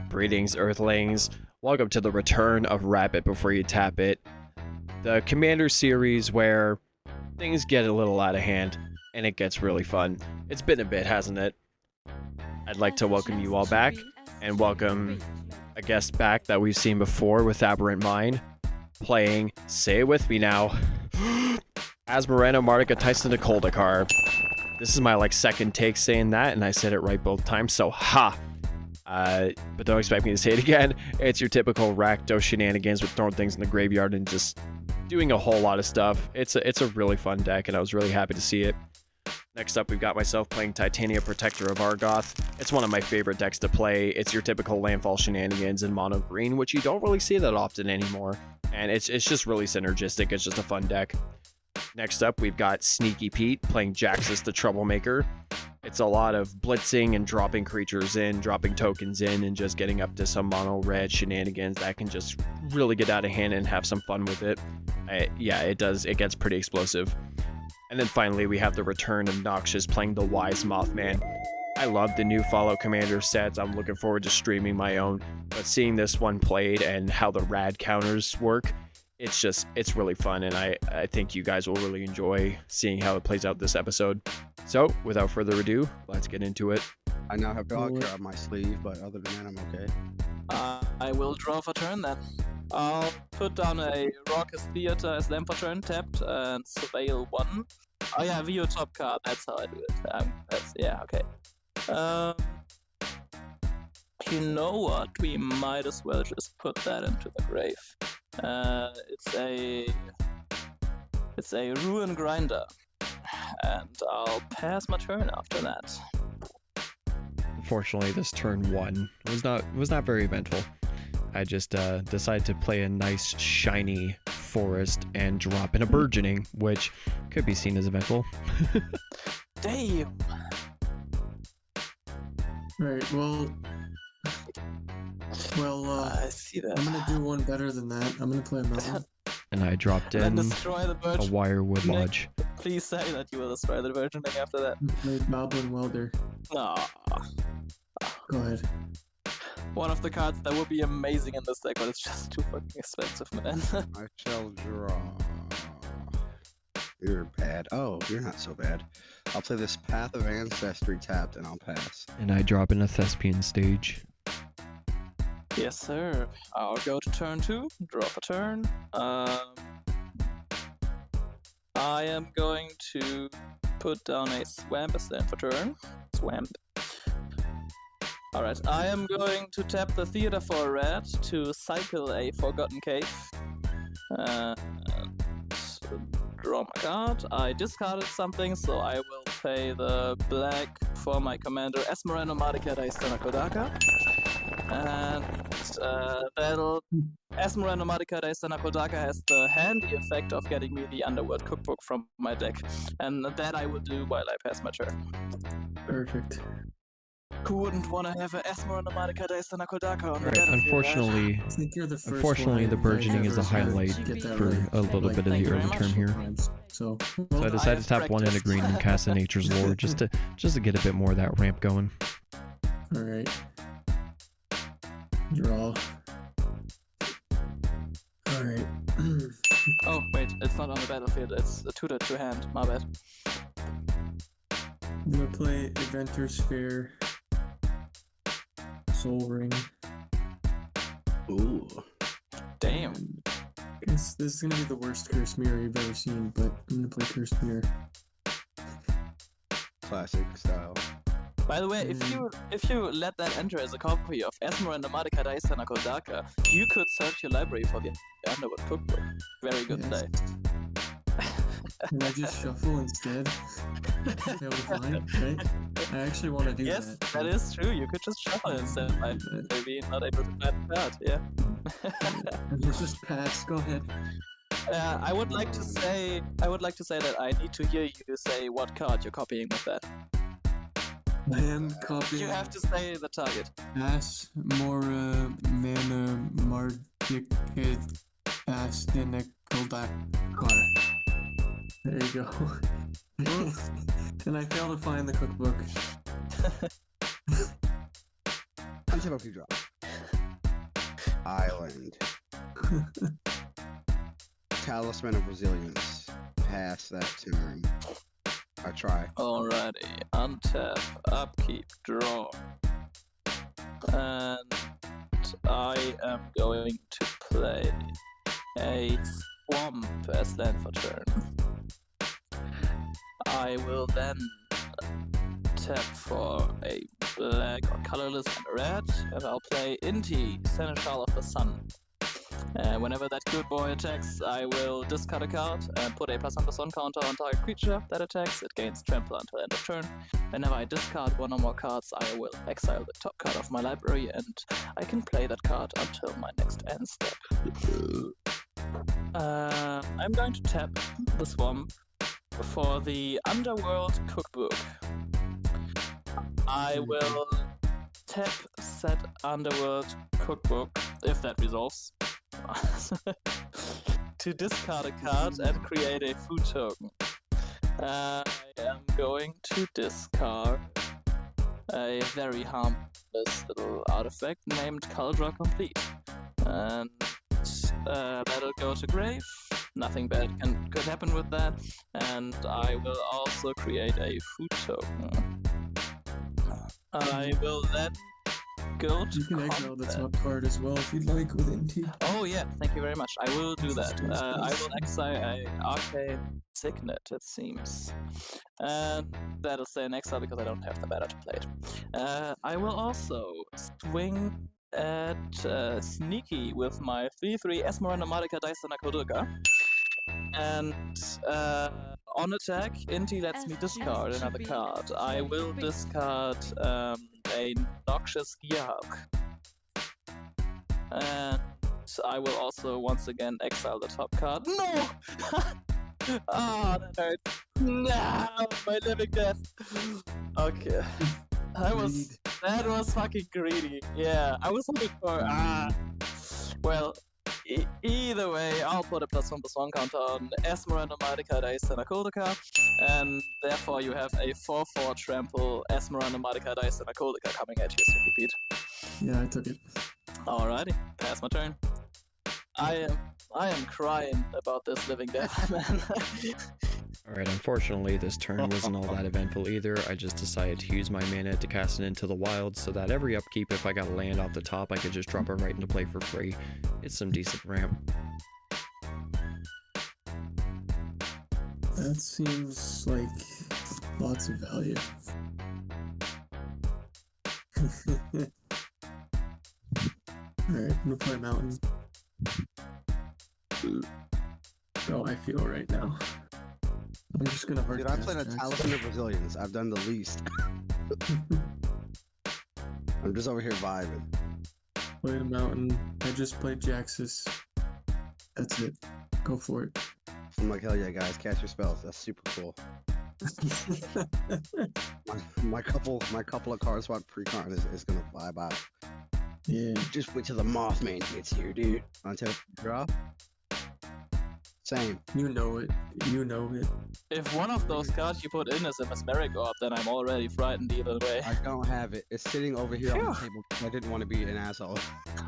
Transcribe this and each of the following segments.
Greetings, Earthlings. Welcome to the return of Wrap It Before You Tap It, the Commander series where things get a little out of hand and it gets really fun. It's been a bit, hasn't it? I'd like to welcome you all back and welcome a guest back that we've seen before with Aberrant Mind playing, say it with me now, Asmoranomardinacaistinacdacar. This is my second take saying that, and I said it right both times, so ha! But don't expect me to say it again. It's your typical Rakdos shenanigans with throwing things in the graveyard and just doing a whole lot of stuff. It's a really fun deck, and I was really happy to see it. Next up, we've got myself playing Titania, Protector of Argoth. It's one of my favorite decks to play. It's your typical landfall shenanigans in mono green, which you don't really see that often anymore. And it's just really synergistic. It's just a fun deck. Next up, we've got Sneaky Pete playing Jaxis the Troublemaker. It's a lot of blitzing and dropping creatures in, dropping tokens in, and just getting up to some mono red shenanigans that can just really get out of hand and have some fun with it. Yeah, it does. It gets pretty explosive. And then finally, we have the return of Noxious playing the Wise Mothman. I love the new Follow Commander sets. I'm looking forward to streaming my own, but seeing this one played and how the rad counters work, it's really fun, and I think you guys will really enjoy seeing how it plays out this episode. So, without further ado, let's get into it. I now have dog hair on my sleeve, but other than that, I'm okay. I will draw for turn then. I'll put down a Raucous Theater as them for turn, tapped, and Surveil 1. Oh yeah, view top card, that's how I do it. Yeah, okay. You know what, we might as well just put that into the grave. It's a Ruin Grinder, and I'll pass my turn after that. Unfortunately, this turn one was not very eventful. I just decided to play a nice shiny forest and drop in a burgeoning, which could be seen as eventful. Damn. Right. Well, I see that. I'm gonna do one better than that. I'm gonna play a mountain. And I dropped in Destroy the a Wirewood Lodge. Please say that you will destroy the burgeoning after that. Play Goblin Welder. No. Go ahead. One of the cards that would be amazing in this deck, but it's just too fucking expensive, man. I shall draw. You're bad. Oh, you're not so bad. I'll play this Path of Ancestry tapped, and I'll pass. And I drop in a Thespian Stage. Yes, sir. I'll go to turn 2, draw for turn. I am going to put down a Swamp as stand for turn. Swamp. Alright, I am going to tap the Theater for a red to cycle a Forgotten Cave. And draw my card. I discarded something, so I will play the black for my commander Asmoranomardinacaistinacdacar. And Asmoranomardinacaistinacdacar has the handy effect of getting me the Underworld Cookbook from my deck. And that I will do while I pass my turn. Perfect. Who wouldn't want to have an Asmoranomardinacaistinacdacar on the Right, battlefield? I think you're the first Unfortunately, one the burgeoning is a highlight for a little bit of the early term here. So I decided to tap one into green and cast a Nature's Lore just to get a bit more of that ramp going. all right. Draw. All right. Oh, wait, it's not on the battlefield, it's a tutor to hand, my bad. I'm gonna play Inventor's Fair. Soul Ring. Ooh. Damn. This is gonna be the worst Curse Mirror you've ever seen, but I'm gonna play Curse Mirror. Classic style. By the way, if you let that enter as a copy of Asmoranomardinacaistinacdacar, you could search your library for the Underworld Cookbook. Very good Yes. play. Can I just shuffle instead? That would be fine, right? I actually want to do Yes, that. that is true. You could just shuffle instead. Maybe not able to find the card. Yeah. Let's just pass. Go ahead. I would like to say that I need to hear you say what card you're copying with that. I am copying. You have to say the target. Asmoranomardinacaistinacdacar. There you go. And I failed to find the cookbook. Untap upkeep draw. Island. Talisman of Resilience. Pass that turn. I try. Alrighty, untap, upkeep, draw. And I am going to play a swamp as land for turn. I will then tap for a black or colorless and red, and I'll play Inti, Seneschal of the Sun. Whenever that good boy attacks, I will discard a card and put a +1/+1 counter on target creature that attacks. It gains trample until end of turn. Whenever I discard one or more cards, I will exile the top card of my library, and I can play that card until my next end step. I'm going to tap the swamp for the Underworld Cookbook. I will tap set Underworld Cookbook, if that resolves, to discard a card and create a food token. I am going to discard a very harmless little artifact named Cauldron Complete. And that'll go to grave. Nothing bad could happen with that. And I will also create a food token. I will then go to You can exile the combat. top card as well if you'd like with NT. Oh yeah, thank you very much. I will do that. I will exile a Arcane Signet, it seems. And that'll stay in exile because I don't have the mana to play it. I will also swing at Sneaky with my 3/3 Asmoranomardinacaistinacdacar. And on attack, Inti lets me discard another card. I will discard a Noxious Gearhawk. And I will also once again exile the top card. No! Ah, that hurt. No, my living death. Okay. That was fucking greedy. Yeah, I was hoping for well, either way, I'll put a +1/+1 counter on Asmoranomardinacaistinacdacar, and therefore you have a 4/4 trample Asmoranomardinacaistinacdacar coming at you, Sticky Pete. Yeah, I took it. Alrighty, pass my turn. I am crying about this living death, man. Alright, unfortunately, this turn wasn't all that eventful either. I just decided to use my mana to cast it into the wild so that every upkeep, if I got a land off the top, I could just drop it right into play for free. It's some decent ramp. That seems like lots of value. Alright, I'm gonna play Mountain. Oh, I feel right now. I'm just gonna hard Dude, I cast played a Jaxis. Talisman of Resilience. I've done the least. I'm just over here vibing. Played a Mountain. I just played Jaxis. That's it. Go for it. I'm like, hell yeah, guys, cast your spells. That's super cool. My couple of card swap pre-con is gonna vibe out. Yeah. Just wait till the Mothman gets here, dude. Until draw. Same. You know it. You know it. If one of those cards you put in is a Mesmeric Orb, then I'm already frightened either way. I don't have it. It's sitting over here on the table. I didn't want to be an asshole.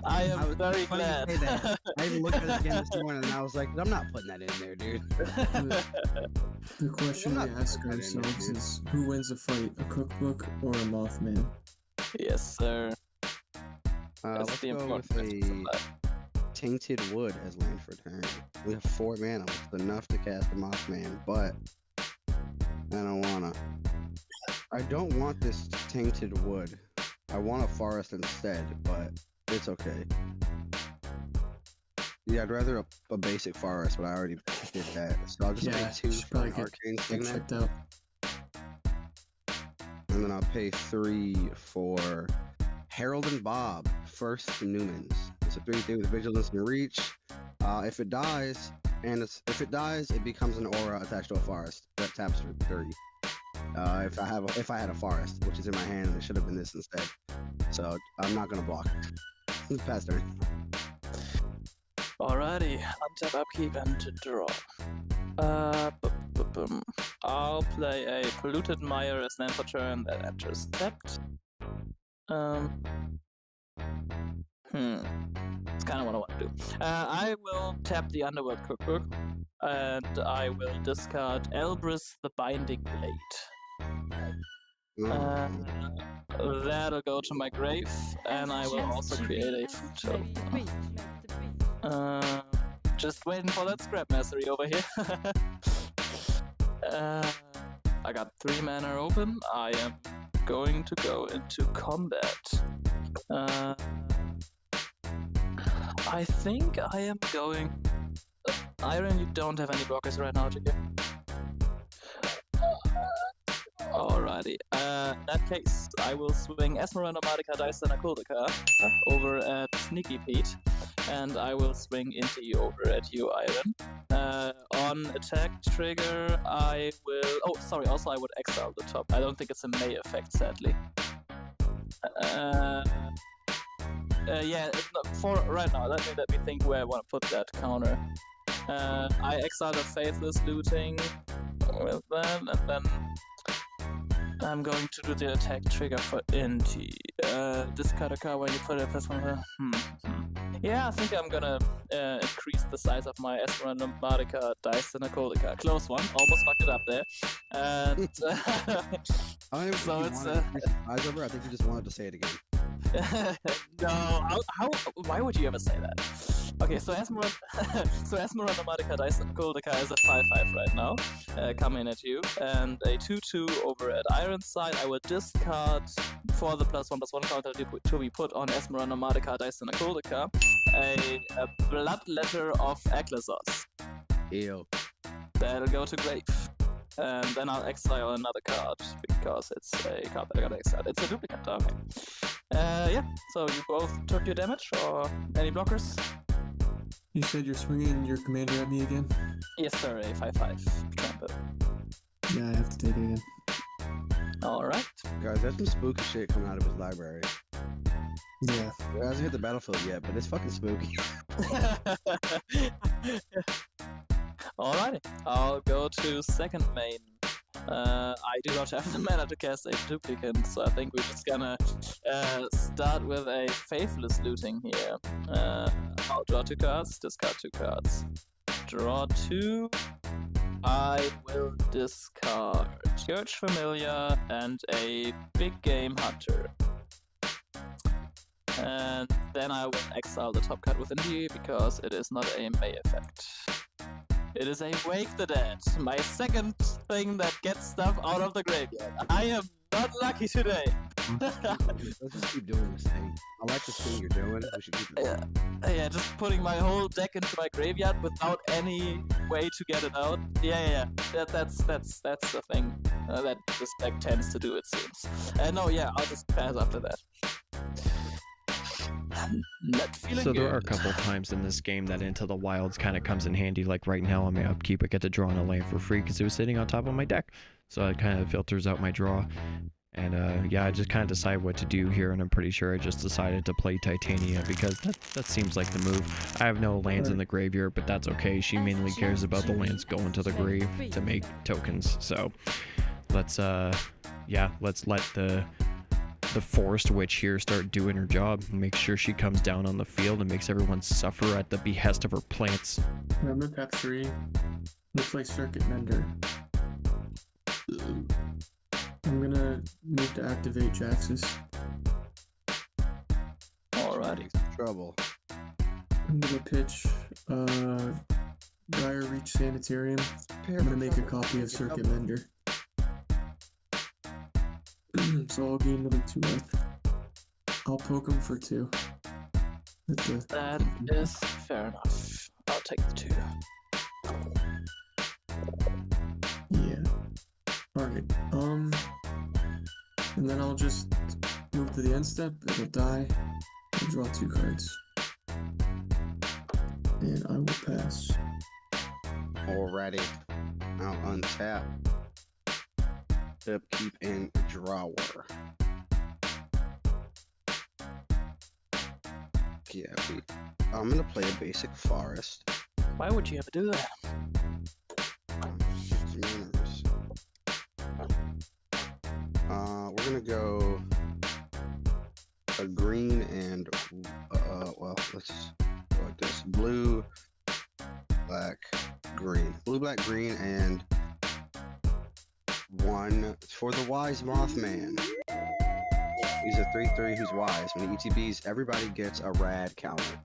I am was very funny you glad. say that. I even looked at it again this morning and I was like, I'm not putting that in there, dude. The question I'm we not ask putting that in there, ourselves dude. is who wins a fight, a cookbook or a Mothman? Yes, sir. That's Let's the go important with difference in a life. Tainted Wood as land for turn. We have 4 mana, which is enough to cast the Mothman, but I don't want this Tainted Wood. I want a forest instead, but it's okay. Yeah, I'd rather a basic forest, but I already did that. So I'll just Yeah, pay 2 you should for an probably Arcane get Signet, checked out. and then I'll pay 3 for Harold and Bob, first Newmans. It's a 3/3 with Vigilance and Reach. If it dies, it becomes an aura attached to a forest that taps for 3. If I had a forest, which is in my hand, and it should have been this instead. So I'm not gonna block. Pass turn. Alrighty, untap, upkeep, and to draw. I'll play a Polluted Mire as land for turn that enters tapped. It's kind of what I want to do. I will tap the Underworld Cookbook, and I will discard Elbrus the Binding Blade. That'll go to my grave, and I will also create a food token. Just waiting for that scrap mastery over here. I got 3 mana open. I am going to go into combat. I think I am going... Iron, you don't have any blockers right now, do you? Alrighty. In that case, I will swing Asmoranomardinacaistinacdacar over at Sneaky Pete, and I will swing into you over at you, Iron. On attack trigger, I will... Oh, sorry, also I would exile the top. I don't think it's a May effect, sadly. Yeah, for right now, let me think where I want to put that counter. I exile the Faithless Looting with that, and then I'm going to do the attack trigger for Inti. Discard a card when you put it plus one. Yeah, I think I'm gonna increase the size of my Asmoranomardinacaistinacdacar. Close one, almost fucked it up there. And so it's I think you just wanted to say it again. No, why would you ever say that? Okay, so Asmoranomardinacaistinacdacar is a 5/5 right now, coming at you, and a 2/2 over at Ironcyde. I will discard for the +1/+1 counter to be put on Asmoranomardinacaistinacdacar a Bloodletter of Ecclesos. Ew. That'll go to grave. And then I'll exile another card because it's a card that I gotta exile. It's a duplicate, okay. Yeah, so you both took your damage, or any blockers? You said you're swinging your commander at me again? Yes, sir, a 5/5 trample. Yeah, I have to take it again. Alright. Guys, there's some spooky shit coming out of his library. Yeah. It hasn't hit the battlefield yet, but it's fucking spooky. Alrighty, I'll go to second main. I do not have the mana to cast a duplicate, so I think we're just gonna start with a Faithless Looting here. I'll draw 2 cards, discard 2 cards. Draw 2. I will discard Church Familiar and a Big Game Hunter. And then I will exile the top card within here because it is not a May effect. It is a Wake the Dead, my second thing that gets stuff out of the graveyard. I am not lucky today. Let's just keep doing this thing. I like this thing you're doing. We should keep it. Yeah, just putting my whole deck into my graveyard without any way to get it out. Yeah. That's the thing that this deck tends to do, it seems. No, yeah, I'll just pass after that. Not feeling So good. there are a couple times in this game that Into the Wilds kind of comes in handy. Like right now on my upkeep, I get to draw on a land for free because it was sitting on top of my deck. So it kind of filters out my draw. And yeah, I just kind of decide what to do here, and I'm pretty sure I just decided to play Titania because that seems like the move. I have no lands in the graveyard, but that's okay. She mainly cares about the lands going to the grave to make tokens. So let's let the Forest Witch here start doing her job and make sure she comes down on the field and makes everyone suffer at the behest of her plants. I'm gonna tap 3. Looks like Circuit Mender. I'm gonna move to activate Jaxis. Alrighty. Trouble. I'm gonna pitch Dire Reach Sanitarium. I'm gonna make a copy of Circuit Mender. So I'll gain another 2 life. I'll poke him for 2. That is fair enough. I'll take the 2. Yeah. Alright. And then I'll just move to the end step. It'll die. I'll draw 2 cards. And I will pass. Alrighty. I'll untap. Upkeep and drawer. Yeah, I'm gonna play a basic forest. Why would you ever do that? We're gonna go a green and well, let's just go like this: blue, black, green. Blue, black, green, and one for the wise Mothman. He's a 3/3 who's wise. When he ETBs, everybody gets a rad counter.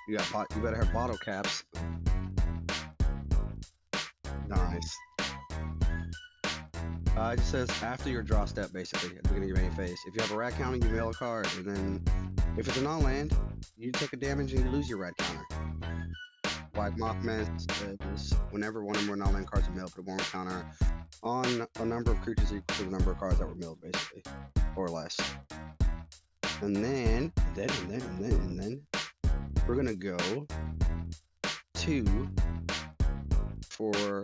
You better have bottle caps. Nice. It just says after your draw step, basically, at the beginning of any phase. If you have a rad counter, you mail a card, and then if it's a non-land, you take a damage and you lose your rad counter. Like Mothman is whenever one or more non-land cards are milled, put a 1 counter on a number of creatures equal to the number of cards that were milled, basically, or less. And then we're gonna go to for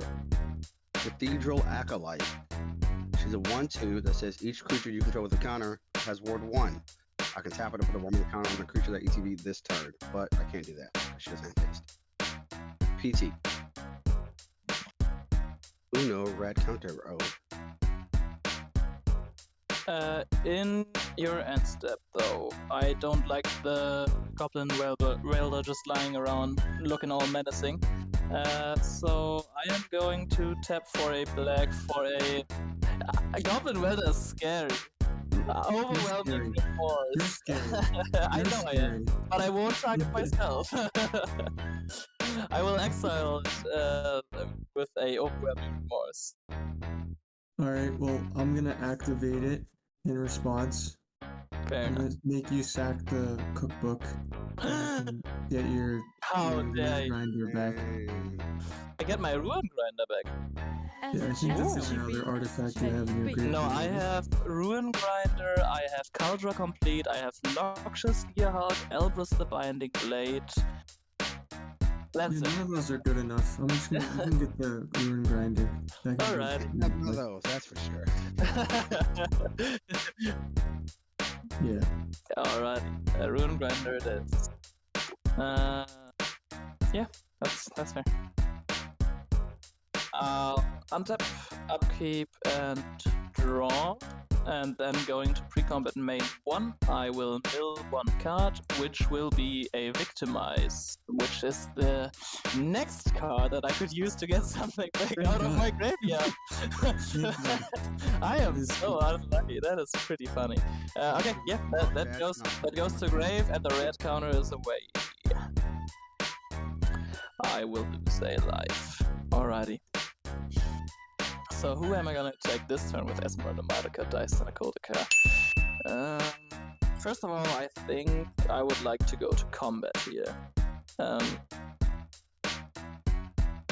Cathedral Acolyte. She's a 1/2 that says each creature you control with a counter has ward 1. I can tap it and put a 1 counter on the creature that ETB this turn, but I can't do that. She doesn't have haste. PT. Uno red counter. In your end step, though, I don't like the Goblin Welder just lying around looking all menacing. So I am going to tap for a black for a Goblin Welder is scary. Overwhelming remorse. I know I am, but I won't target myself. I will exile it with a overwhelming remorse. Alright, well, I'm gonna activate it in response. Fair I'm enough. gonna make you sack the cookbook. And get your dare you. grinder back. I get my Ruin Grinder back. Yeah, I think that's the only other artifact you have in your graveyard. No, I have Ruin Grinder, I have Caldra Complete, I have Noxious Gearhawk, Elbrus the Binding Blade. That's None it. of those are good enough. I'm just gonna you can get the Ruin Grinder. Alright. None of those, that's for sure. Yeah. Alright, Ruin Grinder it is. Yeah, that's fair. Untap, upkeep, and draw. And then going to pre-combat main 1, I will mill 1 card, which will be a Victimize, which is the next card that I could use to get something back out of my graveyard. I am so unlucky. That is pretty funny. Okay, yeah, that goes to grave, and the red counter is away. I will lose a life. Alrighty. So who am I gonna attack this turn with Asmoranomardinacaistinacdacar? First of all, I think I would like to go to combat here.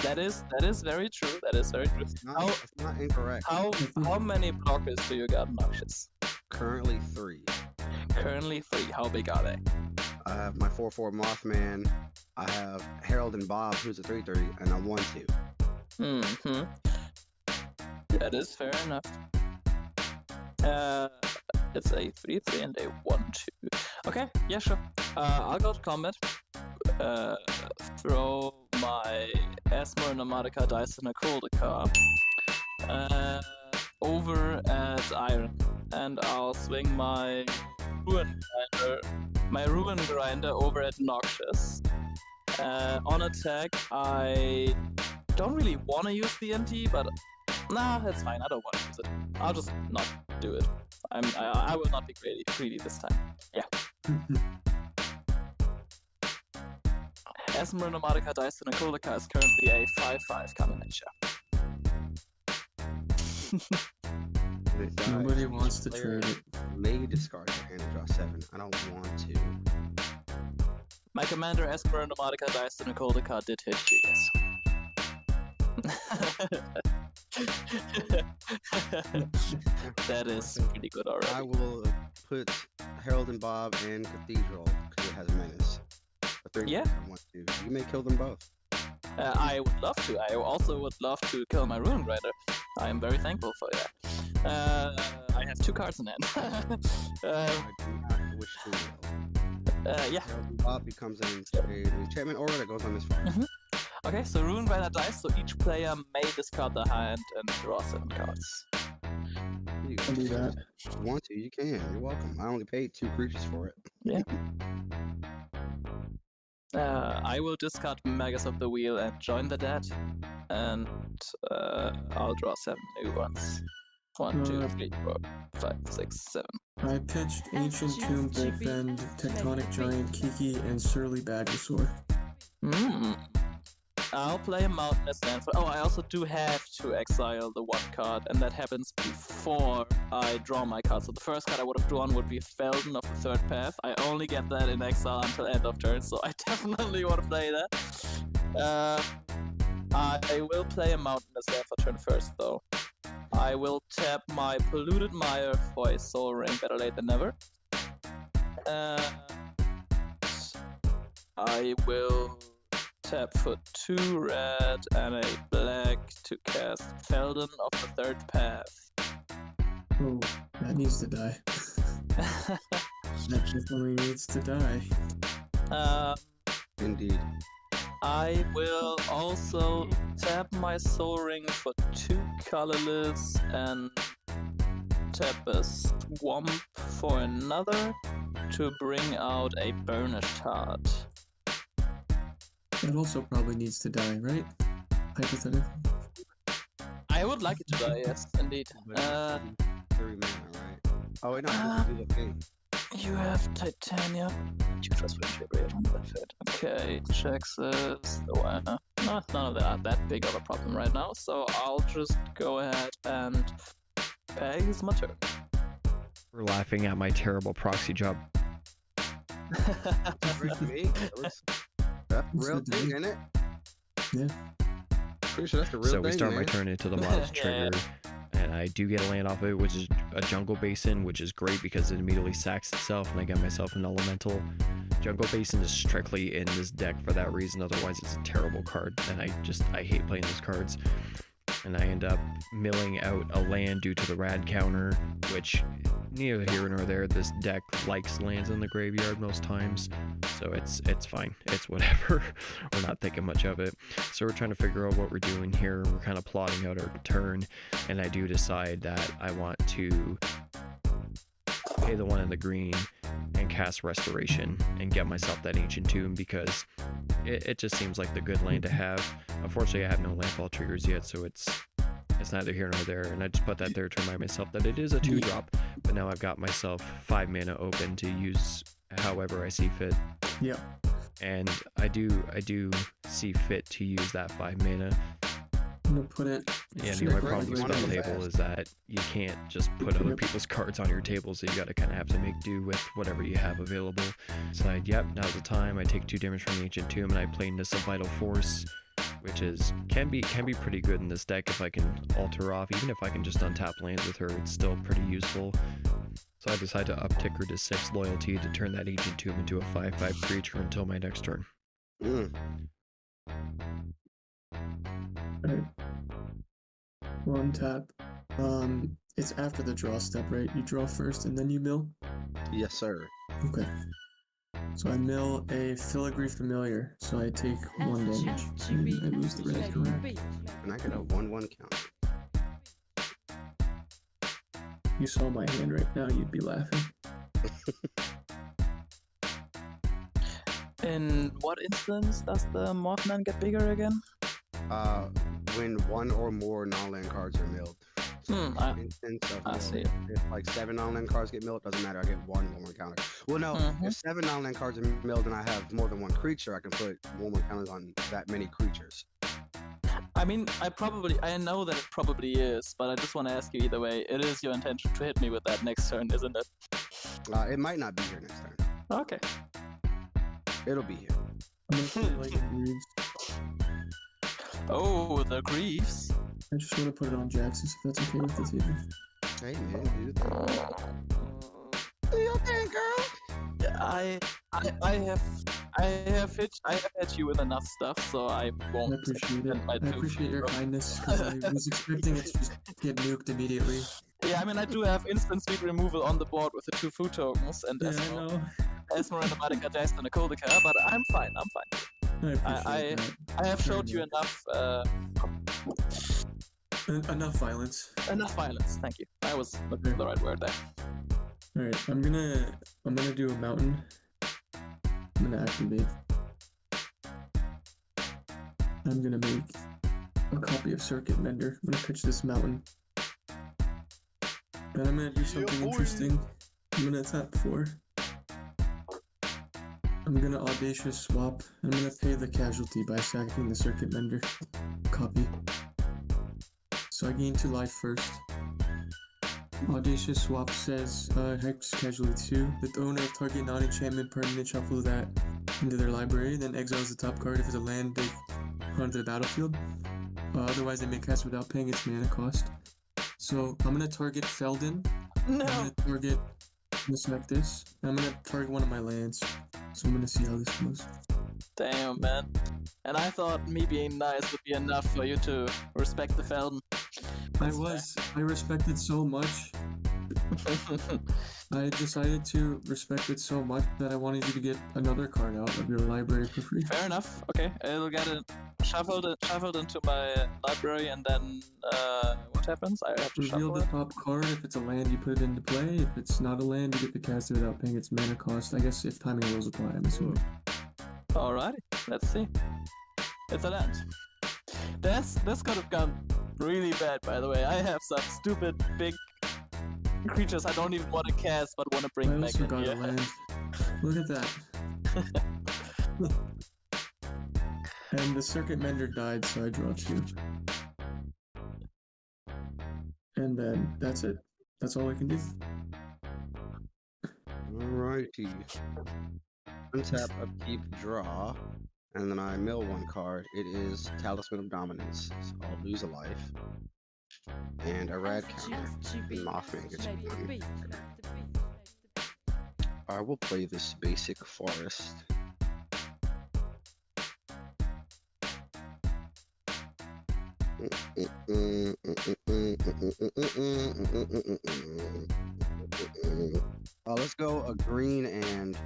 That is very true. That is very true. It's not incorrect. How many blockers do you got, Noxious? Currently 3. Currently 3. How big are they? I have my 4/4 Mothman. I have Harold and Bob, who's a 3/3, and a 1/2. That is fair enough. It's a 3/3 and a 1/2. Okay, yeah, sure. I'll go to combat. Throw my Asmoranomardinacaistinacdacar over at Iron, and I'll swing my Ruin Grinder over at Noxious. On attack, I don't really want to use the NT, but nah, it's fine. I don't want to use it. I'll just not do it. I will not be greedy this time. Yeah. Asmoranomardinacaistinacdacar is currently a 5/5 combination. Nobody wants to trade it. May discard their hand and draw 7. I don't want to. My commander Asmoranomardinacaistinacdacar did hit you, yes. That is pretty good already. I will put Harold and Bob in Cathedral because it has Menace. Yeah. I want to. You may kill them both. I would love to. I also would love to kill my Ruin Grinder. I am very thankful for that. I have 2 cards in hand. I do not wish to will. Yeah. Harold and Bob becomes an enchantment aura that goes on this far. Okay, so Ruin Grinder dies, so each player may discard their hand and draw 7 cards. You I'll do that. If you want to, you can. You're welcome. I only paid 2 creatures for it. Yeah. I will discard Magus of the Wheel and join the dead, and I'll draw 7 new ones. 1, 2, 3, 4, 5, 6, 7. I pitched Ancient Tomb, Bullbend, Tectonic Giant, Kiki, and Surly Badgersaur. I'll play a Mountainous Land. Oh, I also do have to exile the 1 card, and that happens before I draw my card. So the first card I would have drawn would be Felden of the 3rd Path. I only get that in exile until end of turn, so I definitely want to play that. I will play a Mountainous Land for turn 1st, though. I will tap my Polluted Mire for a Soul Ring, better late than never. I will tap for 2 red and a black to cast Felden of the 3rd Path. Oh, that needs to die. That definitely needs to die. Indeed. I will also tap my Soul Ring for 2 colorless and tap a Swamp for another to bring out a Burnished Heart. That also probably needs to die, right? Hypothetically. I would like it to die, yes, indeed. 3 mana, right? Oh, wait, no, I do the thing. You have Titania. You trust Okay, Jaxis, the winner. None of that are that big of a problem right now, so I'll just go ahead and pay. It's my turn. We're laughing at my terrible proxy job. That's me. That's the real thing, isn't it? Yeah. Pretty sure that's the real So thing, we start man. my turn into the model's Yeah. trigger, and I do get a land off of it, which is a Jungle Basin, which is great because it immediately sacks itself, and I get myself an elemental. Jungle Basin is strictly in this deck for that reason, otherwise it's a terrible card, and I hate playing those cards. And I end up milling out a land due to the rad counter, which neither here nor there. This deck likes lands in the graveyard most times, so it's fine. It's whatever. We're not thinking much of it. So we're trying to figure out what we're doing here. We're kind of plotting out our turn, and I do decide that I want to pay the 1 in the green and cast Restoration and get myself that Ancient Tomb because it just seems like the good lane to have. Unfortunately, I have no landfall triggers yet, so it's neither here nor there, and I just put that there to remind myself that it is a 2-drop, but now I've got myself 5 mana open to use however I see fit. Yeah. And I do see fit to use that 5 mana. I'm gonna put it. Yeah, the only problem with spelltable is that you can't just put other people's cards on your table, so you gotta kind of have to make do with whatever you have available. So yep, now's the time. I take 2 damage from the Ancient Tomb, and I play Nissa Vital Force, which can be pretty good in this deck if I can alter off. Even if I can just untap lands with her, it's still pretty useful. So I decide to uptick her to 6 loyalty to turn that Ancient Tomb into a 5/5 creature until my next turn. Alright. 1 tap. It's after the draw step, right? You draw first and then you mill? Yes, sir. Okay. So I mill a Filigree Familiar, so I take 1 damage, and I lose the red counter. And I get a 1/1 counter. You saw my hand right now, you'd be laughing. In what instance does the Mothman get bigger again? When 1 or more non-land cards are milled. So I see. If like 7 non-land cards get milled, doesn't matter. I get 1 counter. Well, no, if 7 non-land cards are milled and I have more than 1 creature, I can put 1 counters on that many creatures. I mean, I know that it probably is, but I just want to ask you either way. It is your intention to hit me with that next turn, isn't it? It might not be here next turn. Okay. It'll be here. I'm gonna put it like it reads. Oh, the Greaves. I just want to put it on Jaxis if that's okay with the table. Hey man, do the thing. You okay, girl? I have hit you with enough stuff, so I won't. I appreciate it. I I appreciate your kindness, because I was expecting it to just get nuked immediately. Yeah, I mean, I do have instant speed removal on the board with the 2 food tokens, and Yeah, I know. Asmoranomardinacaistinacdacar, but I'm fine. I appreciate that. I have showed you enough. Enough violence. Enough violence, thank you. I was looking for the right word there. Alright, I'm gonna do a mountain. I'm gonna activate. I'm gonna make a copy of Circuit Mender. I'm gonna pitch this mountain. Then I'm gonna do something interesting. I'm gonna tap 4. I'm gonna audacious swap. I'm gonna pay the casualty by sacking the Circuit Mender copy. So I gain 2 life first. Audacious swap says hex casualty 2. The owner of target non-enchantment permanent shuffles that into their library, then exiles the top card. If it's a land, they put onto the battlefield. Otherwise, they may cast without paying its mana cost. So I'm gonna target Felden. No! I'm gonna select this. I'm gonna target one of my lands. So I'm gonna see how this goes. Damn, man. And I thought me being nice would be enough for you to respect the Felden. I respect it so much. I decided to respect it so much that I wanted you to get another card out of your library for free. Fair enough. Okay, I'll get it shuffled into my library, and then what happens? I have to Reveal shuffle the it. top card. If it's a land, you put it into play. If it's not a land, you get to cast it without paying its mana cost. I guess if timing rules apply, I'm assuming. Alrighty, let's see. It's a land. This could have gone really bad, by the way. I have some stupid big creatures I don't even want to cast, but want to bring I back also in got here. a land. Look at that. And the Circuit Mender died, so I draw 2. And then that's it. That's all I can do. Alrighty. Untap, upkeep, draw, and then I mill 1 card. It is Talisman of Dominance, so I'll lose a life. And a red counter. And Mothman gets 1. I will play this basic forest. Let's go a green, and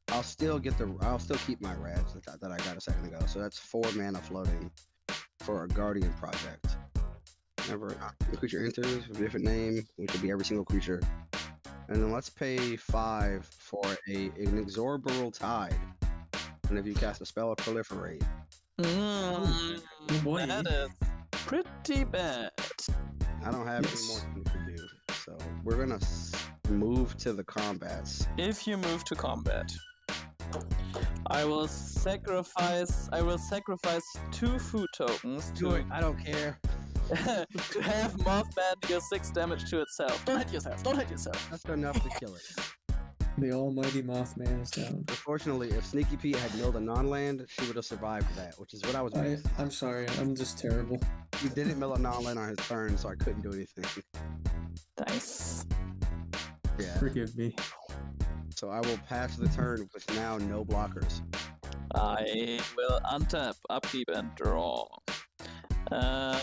I'll still keep my reds that I got a second ago. So that's 4 mana floating for a Guardian project. Whenever a creature enters with a different name, which will be every single creature. And then let's pay 5 for an Inexorable Tide. And if you cast a spell, proliferate. Oh boy. That is pretty bad. I don't have any more things to do, so we're gonna move to the combats. If you move to combat, I will sacrifice 2 food tokens to I don't care. to have Mothman deal 6 damage to itself. Don't hit yourself. Don't hit yourself. That's enough to kill it. The almighty Mothman is down. Unfortunately, if Sneaky Pete had milled a non-land, she would have survived that, which is what I was basing. I'm sorry, I'm just terrible. He didn't mill a non-land on his turn, so I couldn't do anything. Nice. Yeah. Forgive me. So I will pass the turn with now no blockers. I will untap, upkeep, and draw. I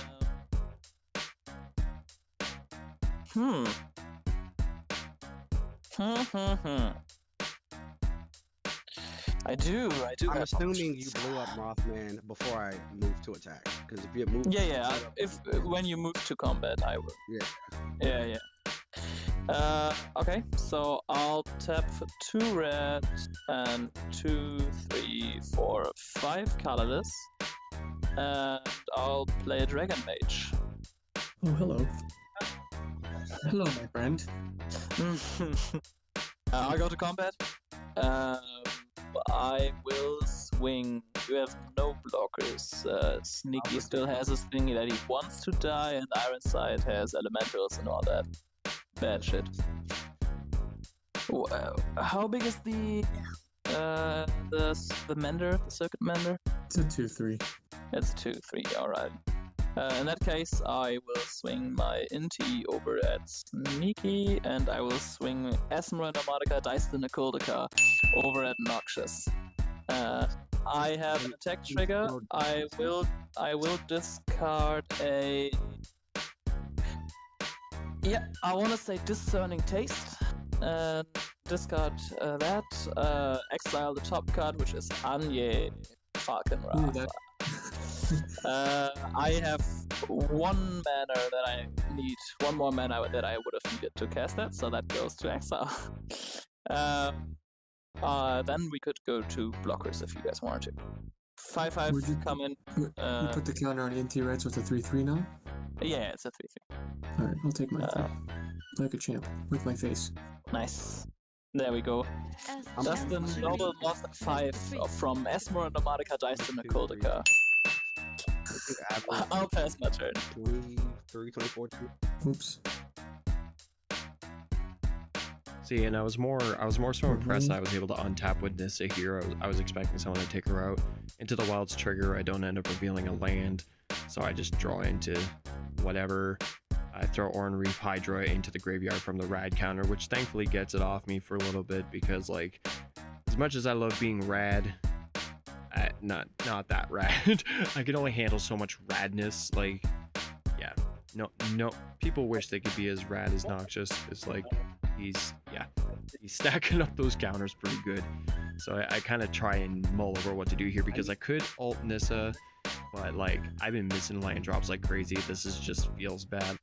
do. I'm have assuming options. you blew up Mothman before I moved to attack. Because if you had moved, Yeah. When you move to combat, I will. Yeah. Yeah. Okay, so I'll tap for 2 red and 2, 3, 4, 5 colorless, and I'll play a Dragon Mage. Oh, hello. Hello, my friend. I go to combat. I will swing. You have no blockers. Sneaky still has his thing that he wants to die, and Ironcyde has elementals and all that bad shit. How big is the mender, the circuit mender? It's a 2/3. It's 2/3. All right. In that case, I will swing my Inti over at Sneaky, and I will swing Asmoranomardinacaistinacdacar over at Noxious. I have an attack trigger. I will discard a. Yeah, I want to say Discerning Taste. Discard that. Exile the top card, which is Anye Falcon Rafa. I have one mana that I need, one more mana that I would have needed to cast that, so that goes to exile. Then we could go to blockers if you guys wanted to. 5/5 Would you- come in. You put the counter on NT, right? So it's a 3/3 now? Yeah, it's a 3/3. Alright, I'll take my 3. Like a champ, with my face. Nice. There we go. Just the noble lost 5 from Asmoranomardinacaistinacdacar. I'll pass my turn. 23, 24, 2. Oops. See, and I was more so impressed I was able to untap with Nissa here. I was expecting someone to take her out. Into the Wild's trigger, I don't end up revealing a land, so I just draw into whatever. I throw Oran Reef Hydra into the graveyard from the rad counter, which thankfully gets it off me for a little bit, because like, as much as I love being rad, not that rad, I can only handle so much radness. Like, yeah, no, people wish they could be as rad as Noxious. It's like, he's stacking up those counters pretty good. So I kind of try and mull over what to do here, because I could ult Nissa, but like, I've been missing land drops like crazy. This just feels bad.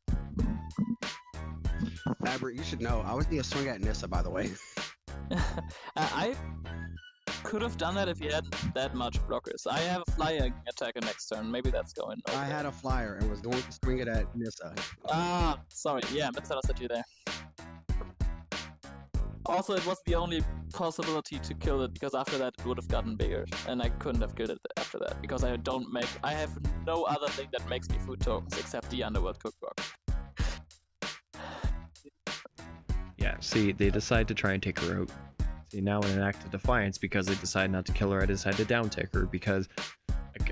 Fabric, you should know, I was gonna swing at Nissa, by the way. I could have done that if you hadn't that much blockers. I have a flying attacker next turn. Maybe that's going okay. I had a flyer and was going to swing it at Nissa. Ah, sorry. Yeah, misunderstood you there. Also, it was the only possibility to kill it, because after that it would have gotten bigger, and I couldn't have killed it after that, because I have no other thing that makes me food tokens except the Underworld Cookbook. Yeah, see, they decide to try and take her out. See, now in an act of defiance, because they decide not to kill her, I decide to down tick her, because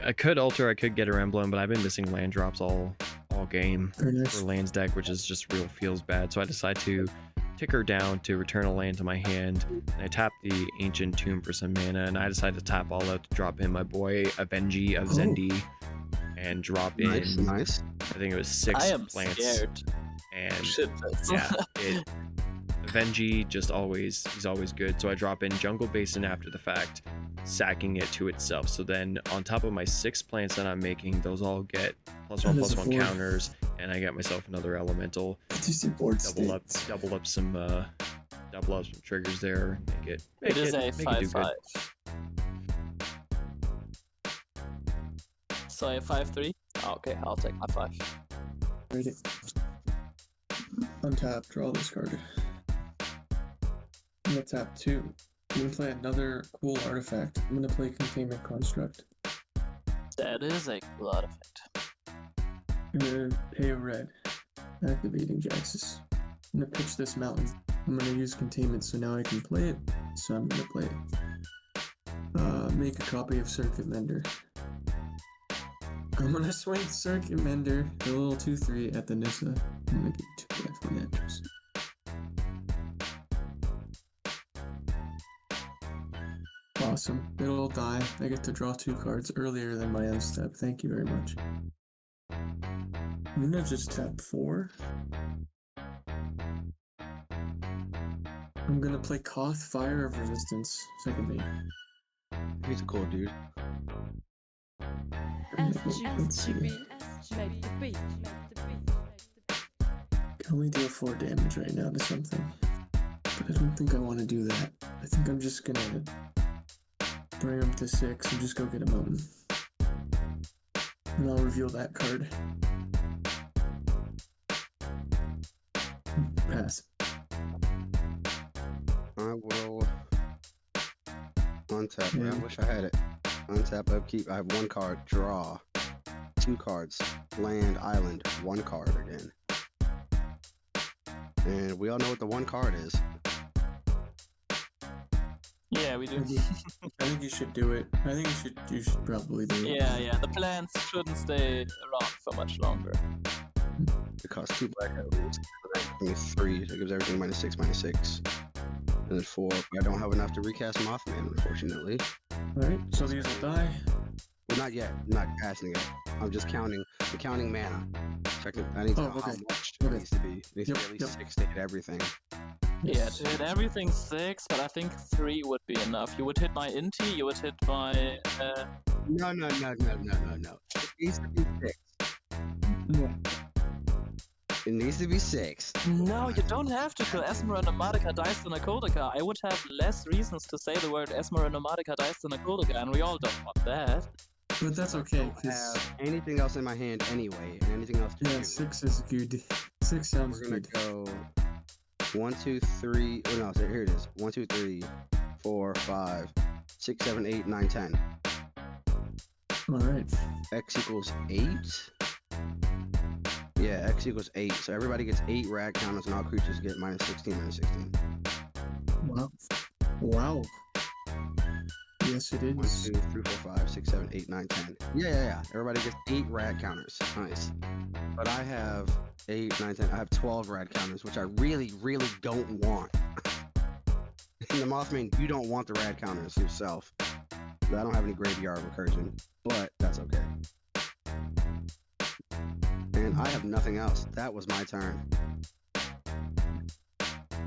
I could alter, I could get her emblem, but I've been missing land drops all game for Land's deck, which is just real feels bad. So I decide to tick her down to return a land to my hand, and I tap the Ancient Tomb for some mana, and I decide to tap all out to drop in my boy Avengi of Zendi, and drop in, Nice. I think it was 6 I am plants. scared. And Shit. yeah, Avengi he's always good. So I drop in Jungle Basin after the fact, sacking it to itself. So then on top of my 6 plants that I'm making, those all get +1/+1 counters, and I get myself another elemental. Double up some triggers there. It is a 5/5. So a 5/3. Okay, I'll take my 5. Read it. Untap, draw this card. I'm gonna tap 2. I'm gonna play another cool artifact. I'm gonna play Containment Construct. That is a cool artifact. I'm gonna pay a red. Activating Jaxis. I'm gonna pitch this mountain. I'm gonna use Containment so now I can play it. So I'm gonna play it. Make a copy of Circuit Mender. I'm gonna swing Circuit Mender, the little 2/3 at the Nissa. I'm gonna get 2 life when it enters. Awesome. It'll die. I get to draw 2 cards earlier than my end step. Thank you very much. I'm gonna just tap 4. I'm gonna play Koth, Fire of Resistance. Second main. He's a cool dude. Let's see. Can only deal 4 damage right now to something. But I don't think I want to do that. I think I'm just gonna bring him to 6 and just go get a mountain. And I'll reveal that card. Pass. I will untap. Yeah. I wish I had it. Untap, upkeep. I have 1 card. Draw. 2 cards. Land, island. 1 card again. And we all know what the 1 card is. Yeah, we do. I think you should do it. I think you should probably do it. Yeah. The plants shouldn't stay around for much longer. It costs 2 black arrows. That gives 3. That gives everything -6/-6. And then 4. But I don't have enough to recast Mothman, unfortunately. Alright, so these will die. Well, not yet. I'm not casting it. I'm just counting. I'm counting mana. Checking. I need to know how much it needs to be. It needs to be at least 6 to hit everything. Yeah, to hit everything 6, but I think 3 would be enough. You would hit my Inti, you would hit my... No. It needs to be 6. It needs to be 6. No, you don't have to kill Asmoranomardinacaistinacdacar. I would have less reasons to say the word Asmoranomardinacaistinacdacar, and we all don't want that. But that's okay, I don't because have anything else in my hand anyway, and anything else to yeah, do. 6 is good. 6 sounds We're gonna good. go 1, 2, 3. Oh no, so here it is. 1, 2, 3, 4, 5, 6, 7, 8, 9, 10. All right. X equals 8. Yeah, X equals 8. So everybody gets 8 rad counters, and all creatures get minus 16, minus 16. Wow. Wow. Yes, it 1, is. 2, 3, 4, 5, 6, 7, 8, 9, 10. Yeah. Everybody gets 8 rad counters. Nice. But I have 8, 9, 10. I have 12 rad counters, which I really, really don't want. In the Mothman, you don't want the rad counters yourself. I don't have any graveyard recursion, but that's okay. And I have nothing else. That was my turn.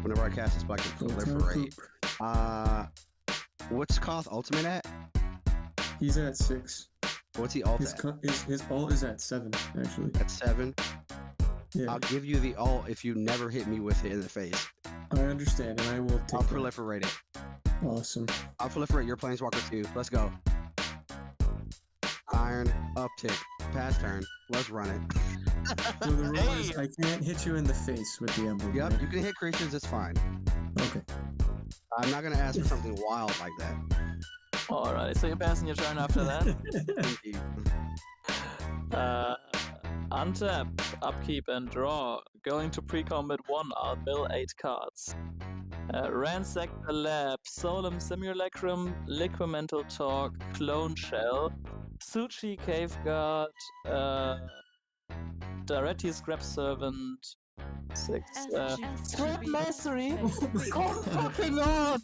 Whenever I cast a spell, I can proliferate. What's Koth ultimate at? He's at 6. What's he ult His, at? his ult is at 7, actually. At 7? Yeah, I'll give you the ult if you never hit me with it in the face. I understand, and I will take I'll that. proliferate it. Awesome. I'll proliferate your Planeswalker too. Let's go. Iron, uptick, pass turn. Let's run it. So the rule is I can't hit you in the face with the emblem. Yep, right? you can hit creatures, it's fine. Okay. I'm not gonna ask for something wild like that. Alright, so you're passing your turn after that. Indeed. Untap, upkeep, and draw. Going to pre-combat 1, I'll mill 8 cards. Ransack the Lab, Solemn Simulacrum, Liquimental Talk, Clone Shell, Suchi Cave Guard, Daretti Scrap Servant, 6. Scrap Mastery? Come fucking on!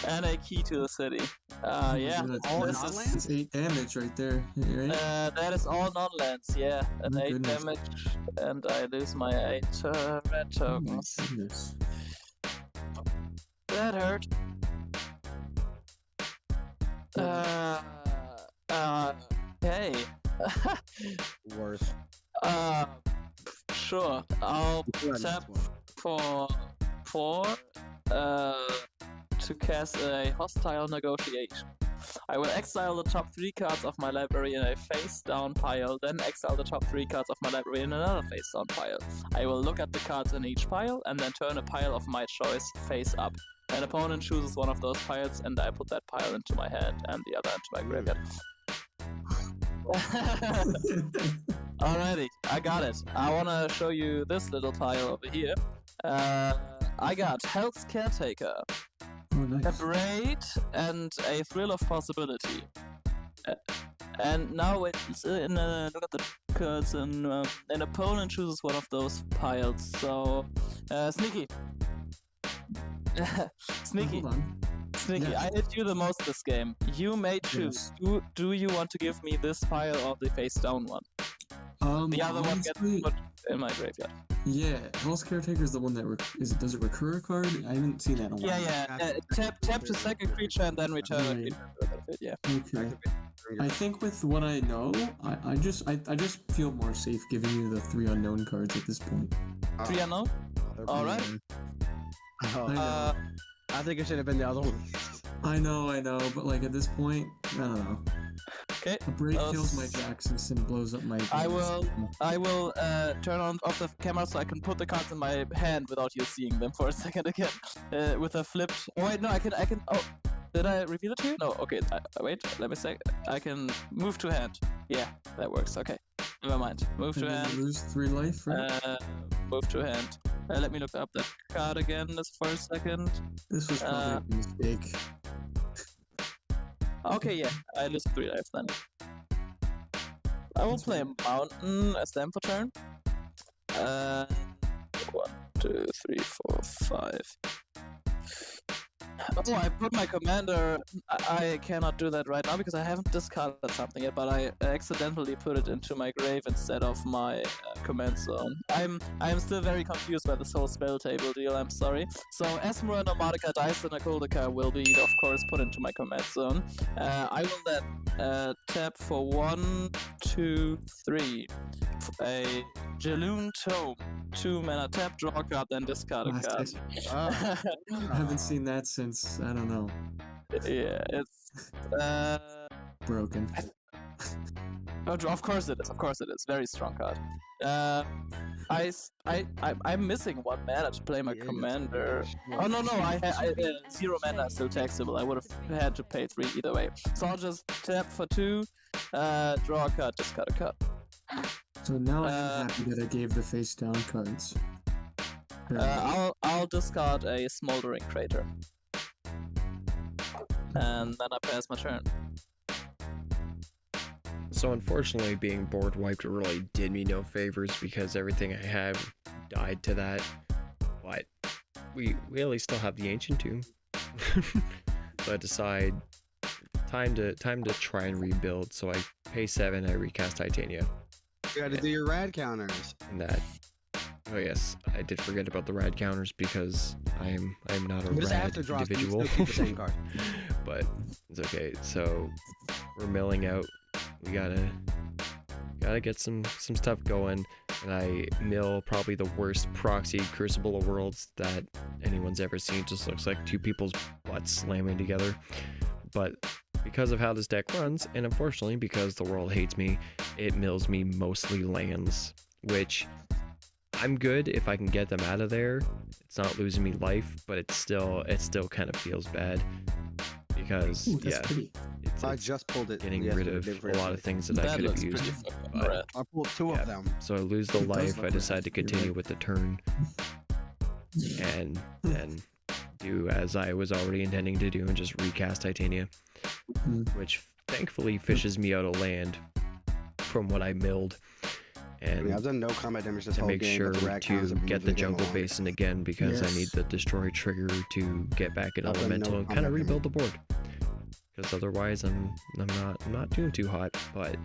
And a key to the city. Yeah. That's, that's 8 damage right there. Right? That is all non-lands, yeah. And Oh, 8 goodness. damage, and I lose my 8 red tokens. Goodness. That hurt. Hey. Worse. Sure. I'll Yeah, tap that's for 4 to cast a hostile negotiation. I will exile the top 3 cards of my library in a face-down pile, then exile the top 3 cards of my library in another face-down pile. I will look at the cards in each pile, and then turn a pile of my choice face up. An opponent chooses one of those piles, and I put that pile into my hand, and the other into my graveyard. Alrighty, I got it. I wanna show you this little pile over here. I got Hell's Caretaker, Oh, a nice. Braid, and a Thrill of Possibility. And now it's in look at the cards, and an opponent chooses one of those piles. So, Sneaky. Sneaky. Hold on. Sneaky, Yeah. I hit you the most this game. You may choose. Do you want to give me this pile or the face down one? The other one gets honestly, put in my graveyard. Yeah, Hell's Caretaker is the one that does it recur a card? I haven't seen that in a while. Yeah. Tap to second creature and then return a Right. creature. Yeah. Okay. I think with what I know, I just feel more safe giving you the 3 unknown cards at this point. 3 unknown? Alright. I know. I think it should have been the other one. I know, but like at this point, I don't know. Okay. A break kills my Jaxis and blows up my. I will turn off the camera so I can put the cards in my hand without you seeing them for a second again. With a flipped. Oh wait, no, I can. Oh, did I reveal it to you? No. Okay. Wait. Let me say. I can move to hand. Yeah, that works. Okay. Never mind. Move to And then hand. you lose 3 life, right? Move to hand. Let me look up that card again just for a second. This was probably a mistake. Okay, yeah, I lose 3 life then. I will play Mountain as them for turn. 1, 2, 3, 4, 5. Oh, I put my commander. I cannot do that right now because I haven't discarded something yet, but I accidentally put it into my grave instead of my command zone. I'm still very confused by this whole spell table deal. I'm sorry. So Asmoranomardinacaistinacdacar will be, of course, put into my command zone. I will then tap for 1, 2, 3. A Jaloon Tome. 2 mana tap, draw a card, then discard a card. I haven't seen that since, I don't know, Yeah, it's broken. of course it is. Of course it is. Very strong card. I'm missing 1 mana to play my commander. Oh no, I 0 mana is still taxable. I would have had to pay 3 either way. So I'll just tap for 2, draw a card, discard a card. So now I'm happy that I gave the face down cards. I'll discard a smoldering crater, and then I pass my turn. So unfortunately, being board wiped really did me no favors because everything I had died to that. But we at least still have the ancient tomb. So I decide time to try and rebuild. So I pay 7. I recast Titania. You gotta do your rad counters. And that. Oh yes, I did forget about the rad counters because I'm not a rad individual. You still keep the same card. But it's okay. So we're milling out. We gotta get some stuff going, and I mill probably the worst proxy Crucible of Worlds that anyone's ever seen. It just looks like 2 people's butts slamming together. But because of how this deck runs, and unfortunately because the world hates me, it mills me mostly lands, which I'm good if I can get them out of there. It's not losing me life, but it still kind of feels bad because I just pulled it. Getting rid of a lot of things that I could have used. I pulled 2 of them. So I lose the life. I decide to continue with the turn, and then do as I was already intending to do and just recast Titania, which thankfully fishes me out of land from what I milled. And I've done no combat damage this whole make game. sure to get the jungle basin again because I need the destroy trigger to get back in elemental and kind of rebuild the board. Because otherwise I'm not doing too hot. But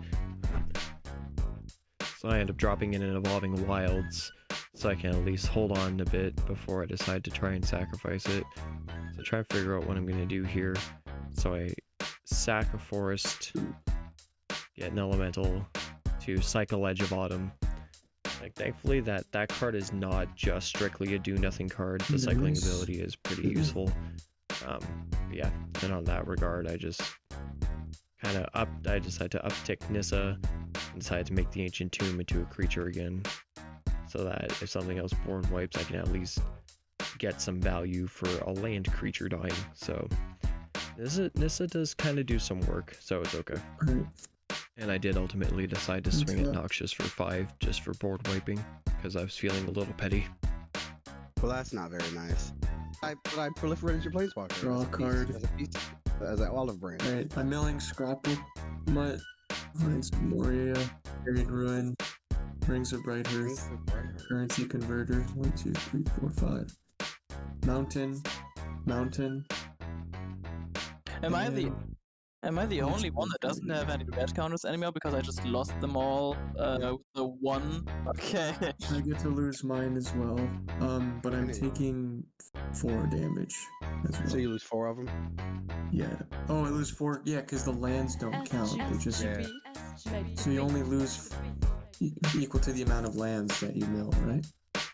so I end up dropping in and evolving wilds so I can at least hold on a bit before I decide to try and sacrifice it. So try and figure out what I'm gonna do here. So I sack a forest, get an elemental to cycle Edge of Autumn. Like thankfully that card is not just strictly a do nothing card. The cycling ability is pretty useful. Yeah, and on that regard I just I decided to uptick Nissa and decided to make the Ancient Tomb into a creature again, so that if something else board wipes I can at least get some value for a land creature dying. So Nissa does kind of do some work, so it's okay. And I did ultimately decide to swing at Noxious for 5 just for board wiping because I was feeling a little petty. Well, that's not very nice. I proliferated your planeswalker. Draw a card. As an olive branch. Alright, I'm milling Scrapbook, Mutt, Finds Moria, Buried Ruin, Rings of Bright Earth, Currency Converter, 1, 2, 3, 4, 5. Mountain. Am I the only one that doesn't have any red counters anymore because I just lost them all with the 1? Okay. I get to lose mine as well, but I'm taking 4 damage as well. So you lose 4 of them? Yeah. Oh, I lose 4. Yeah, because the lands don't count. They just so you only lose equal to the amount of lands that you mill, right?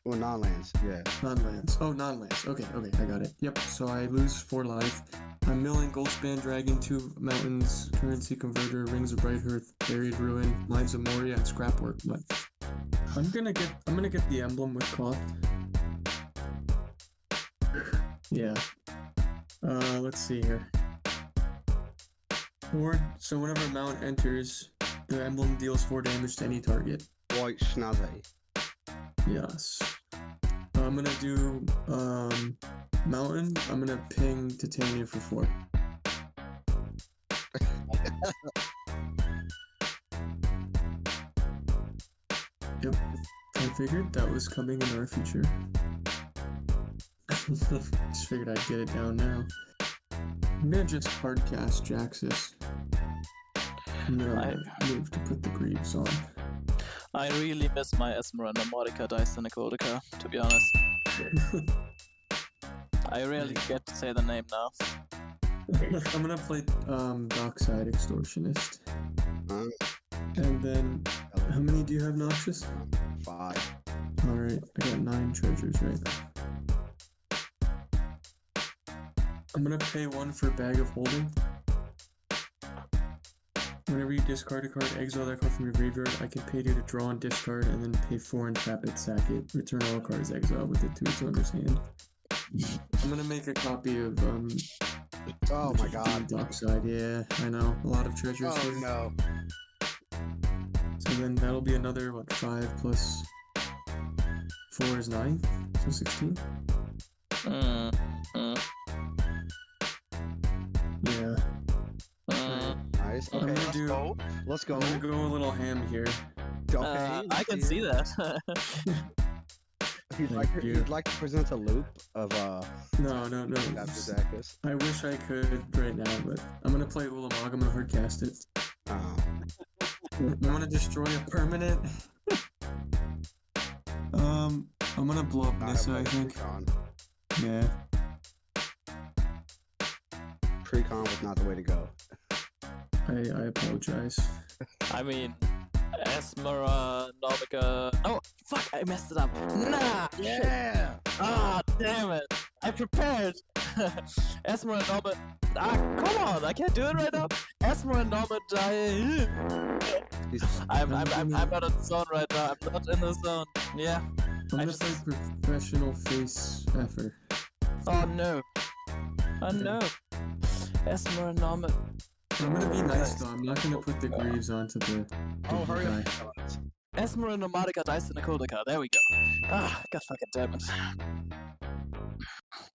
Well, non-lands, yeah. Non-lands. Oh, non-lands. Okay, I got it. Yep, so I lose 4 life. I'm milling Goldspan Dragon, 2 mountains, Currency Converter, Rings of Bright Earth, Buried Ruin, Mines of Moria, and Scrapwork. But I'm gonna get the emblem with cloth. Yeah. Let's see here. So whenever a mount enters, the emblem deals 4 damage to any target. White Schnazzy. Yes. I'm gonna do mountain. I'm gonna ping Titania for 4. Yep. I figured that was coming in our future. Just figured I'd get it down now. I'm gonna just hard cast Jaxis. And then I'll move to put the Greaves on. I really miss my Asmoranomardinacaistinacdacar, to be honest. I rarely get to say the name now. I'm gonna play Dockside Extortionist. And then, how many do you have, Noxious? 5. Alright, I got 9 treasures, right? I'm gonna pay 1 for Bag of Holding. Whenever you discard a card, exile that card from your graveyard, I can pay 2 to draw and discard, and then pay 4 and tap it, sack it. Return all cards exiled with it to its owner's hand. I'm gonna make a copy of, Oh my god. Dockside, yeah, I know. A lot of treasures Oh here. no. So then that'll be another, 5 plus 4 is 9, so 16. Yeah. Nice. Okay, let's go. I'm gonna go a little ham here. Okay. I can see that. You'd like to present a loop of No. after Zacchus. I wish I could right now, but I'm gonna play Ulamog. I'm gonna hard cast it. I'm gonna destroy a permanent. I'm gonna blow up Nissa, I think. Yeah. Precon was not the way to go. I apologize. I mean, Asmoranomica. Oh, fuck! I messed it up. Nah! Yeah! Ah, damn it! I prepared! Asmoranomardinacaistinacdacar. Come on! I can't do it right now! Asmoranomardinacaistinacdacar. I'm not in the zone right now. I'm not in the zone. Yeah. I'm gonna play professional face effort. Oh no. Oh no. Asmoranomardinacaistinacdacar. I'm gonna be nice though. I'm not gonna put the Greaves onto the hurry guy. up. Asmoranomardinacaistinacdacar. There we go. Ah, god fucking damn it.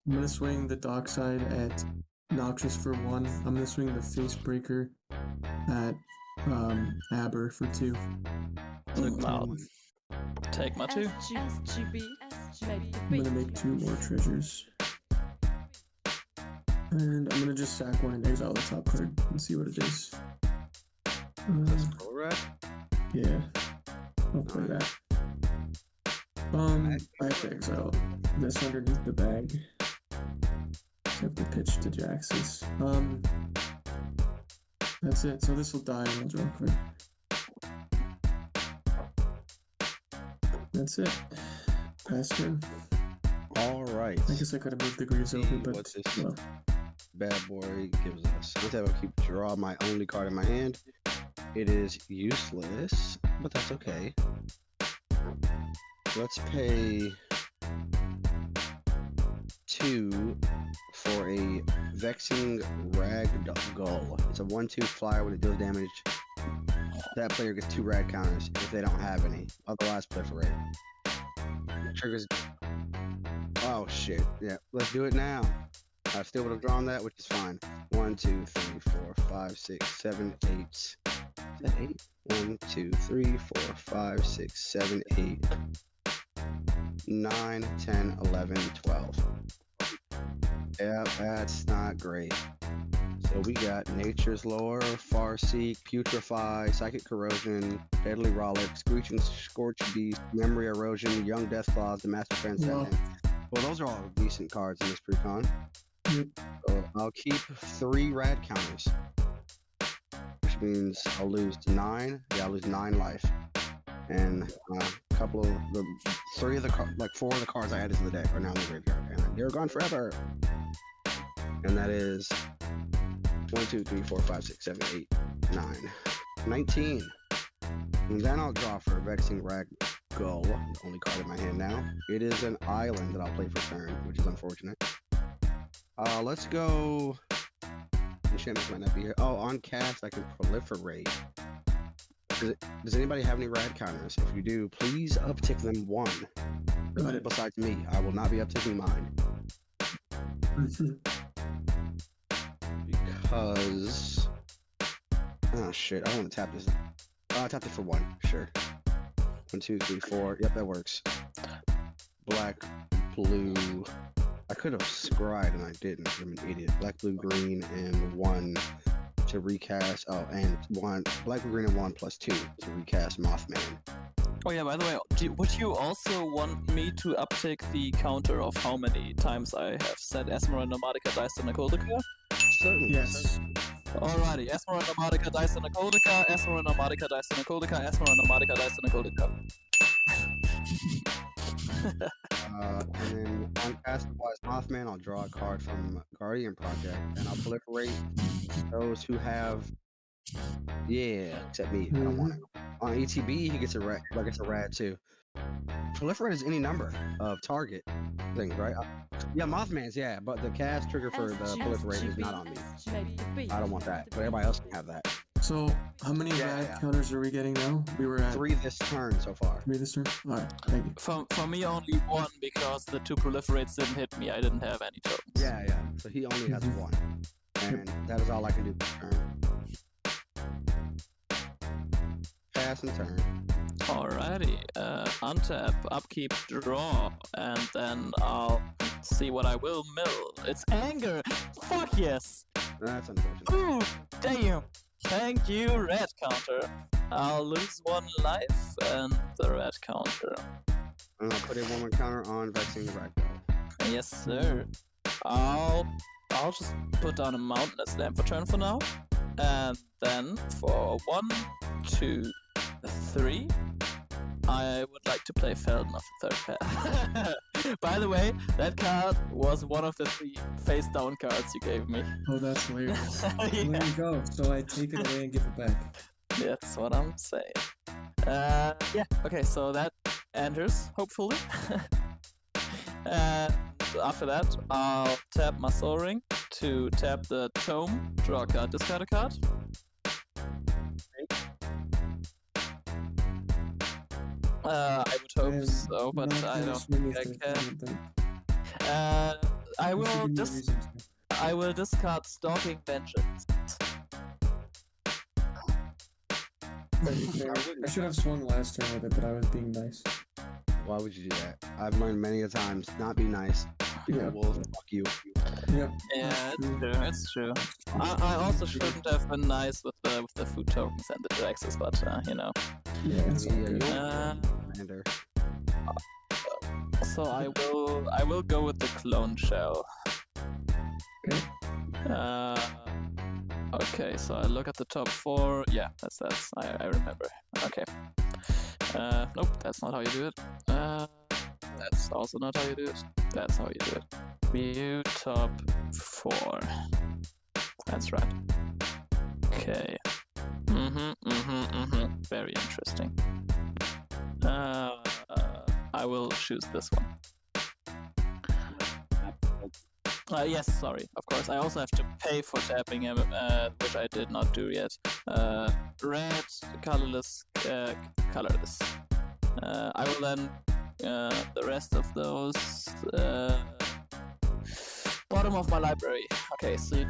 I'm gonna swing the Dockside at Noxious for 1. I'm gonna swing the Facebreaker at Aber for 2. Wow. Take my 2. I'm gonna make 2 more treasures. And I'm gonna just sack 1 and exile the top card and see what it is. Alright. Yeah. I'll play that. I have to exile this underneath the bag. I have to pitch to Jaxis. That's it. So this will die and I'll draw a card. That's it. Pass turn. Alright. I guess I could have moved the Greaves over, but What's this well. bad boy gives us? Let's have a keep draw my only card in my hand. It is useless, but that's okay. Let's pay 2 for a Vexing Ragdoll. It's a 1/2 flyer when it deals damage. That player gets 2 rad counters if they don't have any. Otherwise, proliferate. Triggers. Oh shit. Yeah, let's do it now. I still would have drawn that, which is fine. 1, 2, 3, 4, 5, 6, 7, 8. Is that 8? 1, 2, 3, 4, 5, 6, 7, 8. 9, 10, 11, 12. Yeah, that's not great. So we got Nature's Lore, Farseek, Putrefy, Psychic Corrosion, Deadly Rollick, Screeching Scorch Beast, Memory Erosion, Young Deathclaws, the Master Transcendent. Well, those are all decent cards in this precon. Yep. So I'll keep 3 rad counters, which means I'll lose 9. Yeah, I'll lose 9 life, and a couple of the 4 of the cards I added to the deck are now in the graveyard, and they're gone forever. And that is 1, 2, 3, 4, 5, 6, 7, 8, 9, 19. And then I'll draw for Vexing Ragdoll, the only card in my hand now. It is an island that I'll play for turn, which is unfortunate. Let's go. Enchantments might not be here. Oh, on cast I can proliferate. Does anybody have any rad counters? If you do, please uptick them 1. Besides me, I will not be upticking mine. Because oh shit, I don't want to tap this. Oh, I tapped it for 1, sure. 1, 2, 3, 4. Yep, that works. Black, blue. I I could have scried and I didn't. I'm an idiot. Black, blue, green, and 1 to recast. Oh, and 1 black, blue, green, and 1 plus 2 to recast Mothman. Oh yeah, by the way, would you also want me to uptake the counter of how many times I have said Asmoranomardinacaistinacdacar? Certainly. Yes. Alrighty, Asmoranomardinacaistinacdacar, Asmoranomardinacaistinacdacar, Asmoranomardinacaistinacdacar. And then on cast-wise Mothman, I'll draw a card from Guardian Project, and I'll proliferate those who have. Yeah, except me. I don't want it. On ETB, he gets a rat. I guess a rad too. Proliferate is any number of target things, right? Yeah, Mothman's, yeah, but the cast trigger for the proliferate is not on me. I don't want that, but everybody else can have that. So, how many rad counters are we getting now? We were at 3 this turn so far. 3 this turn? Alright, thank you. For me, only 1 because the 2 proliferates didn't hit me. I didn't have any tokens. Yeah. So he only has 1, and that is all I can do this turn. Pass and turn. Alrighty, untap, upkeep, draw, and then I'll see what I will mill. It's anger! Fuck yes! That's unfortunate. Ooh, damn! Thank you, red counter. I'll lose 1 life and the red counter. And I'll put a 1 counter on Vexing the Ragdoll. Yes, sir. I'll just put down a Mountainous Slam for turn for now. And then for 1, 2, 3, I would like to play Felden of the 3rd pair. By the way, that card was one of the 3 face down cards you gave me. Oh, that's hilarious. Yeah. There you go. So I take it away and give it back. That's what I'm saying. Yeah, okay, so that enters, hopefully. And after that, I'll tap my Soul Ring to tap the Tome, draw a card, discard a card. I would hope so, but I don't think I can. I will discard Stalking Vengeance. I should have swung last turn with it, but I was being nice. Why would you do that? I've learned many a times, not be nice. Yeah. Wolves, fuck you. Yep. Yeah, it's true. I also shouldn't have been nice with the food tokens and the Jaxis, but you know. Yeah, it's all good. Commander. So I will go with the Clone Shell. Okay. Okay, so I look at the top 4. Yeah, that's I remember. Okay. Nope, that's not how you do it. That's also not how you do it. That's how you do it. View top 4. That's right. Okay. Very interesting. I will choose this one. Yes, sorry, of course. I also have to pay for tapping him, which I did not do yet. Red, colorless, colorless. I will then the rest of those bottom of my library. Okay, so you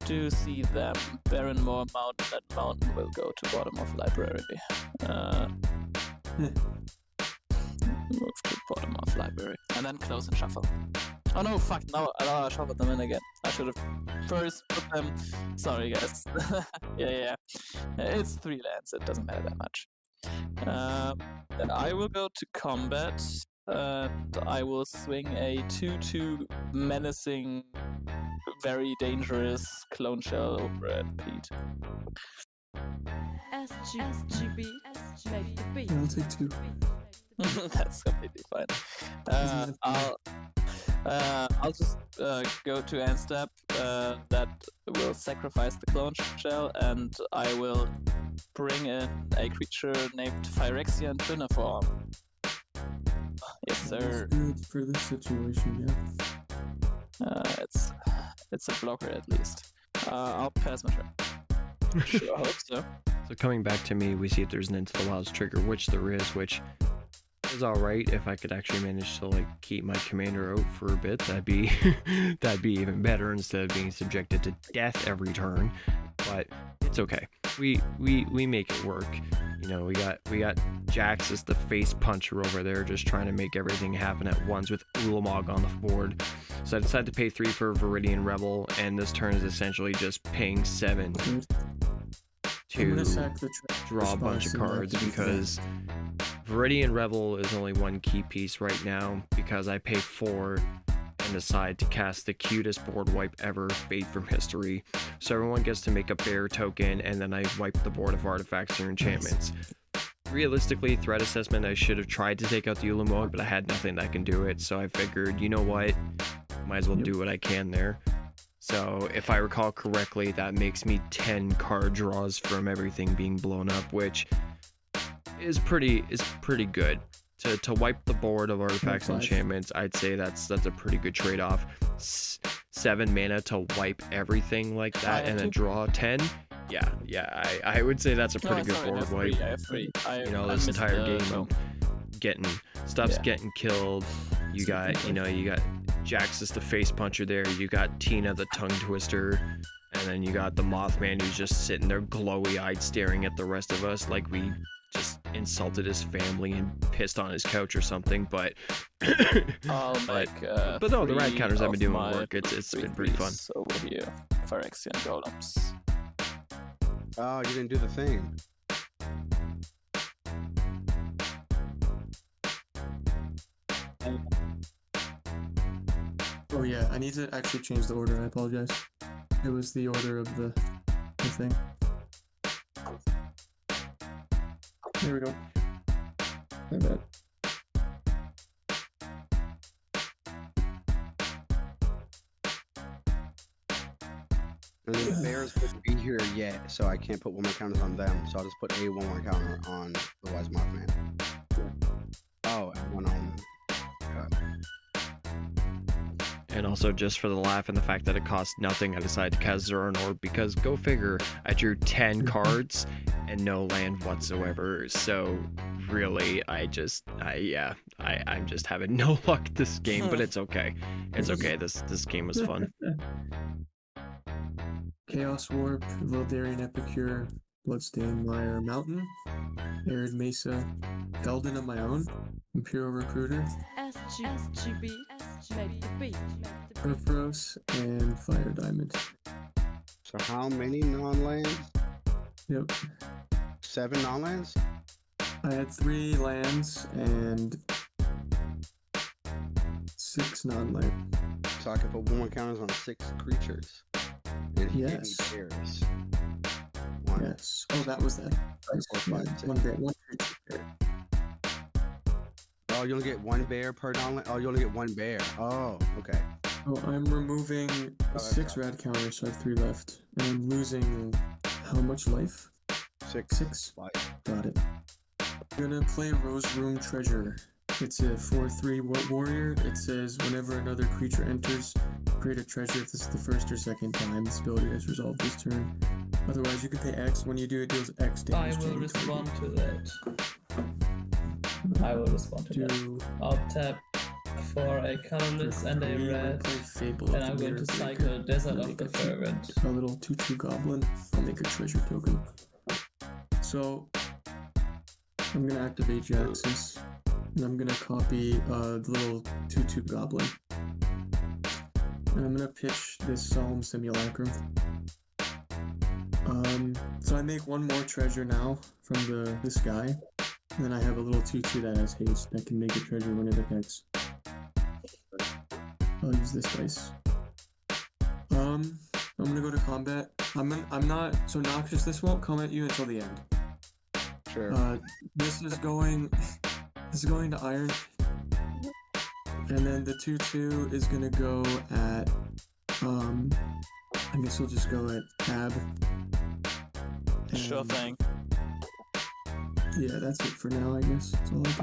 do see them. Barrenmore, Mountain, and Mountain will go to bottom of library. Move to bottom of library. And then close and shuffle. Oh no, fuck, now I shuffled them in again. I should have first put them... Sorry guys. yeah. It's 3 lands, it doesn't matter that much. Then I will go to combat, and I will swing a 2/2 menacing, very dangerous clone shell over at Pete. SGB, make the beat. I'll take 2. That's completely fine. I'll just go to end step. That will sacrifice the clone shell, and I will bring in a creature named Phyrexian Twiniform. Yes, sir. That's good for this situation, yeah. It's a blocker at least. I'll pass my turn. Sure, I hope so. So coming back to me, we see if there's an Into the Wilds trigger, which there is, which is alright. If I could actually manage to keep my commander out for a bit, that'd be that'd be even better instead of being subjected to death every turn. But it's okay. We make it work. You know, we got Jaxis, the face puncher over there, just trying to make everything happen at once with Ulamog on the board. So I decided to pay 3 for Viridian Rebel, and this turn is essentially just paying 7 to draw a bunch of cards, because Viridian Rebel is only 1 key piece right now, because I pay 4 and decide to cast the cutest board wipe ever, Fate from History. So everyone gets to make a bear token, and then I wipe the board of artifacts or enchantments. Realistically, threat assessment, I should have tried to take out the Ulamog, but I had nothing that can do it, so I figured, you know what, might as well do what I can there. So if I recall correctly, that makes me 10 card draws from everything being blown up, which is pretty good. To wipe the board of artifacts and enchantments, I'd say that's a pretty good trade-off. 7 mana to wipe everything like that and then draw 10. Yeah, I would say that's a pretty good board wipe. You know, this entire game getting killed. You got Jaxis, the face puncher there. You got Tina, the tongue twister, and then you got the Mothman, who's just sitting there glowy-eyed staring at the rest of us like we just insulted his family and pissed on his couch or something. But but no, the rad counters have been doing work. It's been pretty fun. Over here, Phyrexian golems. Oh, you didn't do the thing. Oh yeah, I need to actually change the order. I apologize. It was the order of the thing. There we go. My bad. And then the bears wouldn't be here yet, so I can't put 1 more counters on them. So I'll just put a 1 more counter on the Wise Mothman. Oh, and 1 on. And also, just for the laugh and the fact that it costs nothing, I decided to cast Zora Orb, because go figure, I drew 10 cards and no land whatsoever. So really, I'm just having no luck this game, but it's okay. It's okay. This game was fun. Chaos Warp, Vildarian Epicure, Bloodstained Mire Mountain, Arid Mesa, Felden of my own, Imperial Recruiter, SGB, make the beat. Perforos, and Fire Diamond. So how many non-lands? Yep. 7 non-lands? I had 3 lands and 6 non-land. So I can put 1 more counters on 6 creatures. And Yes. Bears. Yes. Oh, that was that. Four, five, Yeah, six. one creature bear. Oh, you only get 1 bear per non-land? Oh, you only get 1 bear. Oh, okay. Oh, I'm removing 6 rad counters, so I have 3 left. And I'm losing how much life? 6. Life. Got it. I'm gonna play Rose Room Treasure. It's a 4/3 warrior. It says whenever another creature enters, create a treasure if this is the first or second time this ability has resolved this turn. Otherwise, you can pay X. When you do, it deals X damage. I will any respond target. to that. I will respond to that. I'll tap for a colorless and a red, and I'm going to cycle Desert of the Fervent. A little 2/2 goblin. I'll make a treasure token. So I'm gonna activate Jaxis, and I'm gonna copy the little 2/2 goblin. And I'm gonna pitch this Solemn Simulacrum. So I make 1 more treasure now from this guy. And then I have a little 2/2 that has haste that can make a treasure when it attacks. I'll use this dice. I'm gonna go to combat. I'm not so noxious. This won't come at you until the end. Sure. This is going to iron, and then the 2/2 is gonna go at I guess we'll just go at tab. Sure thing. Yeah, that's it for now. I guess that's all I can say.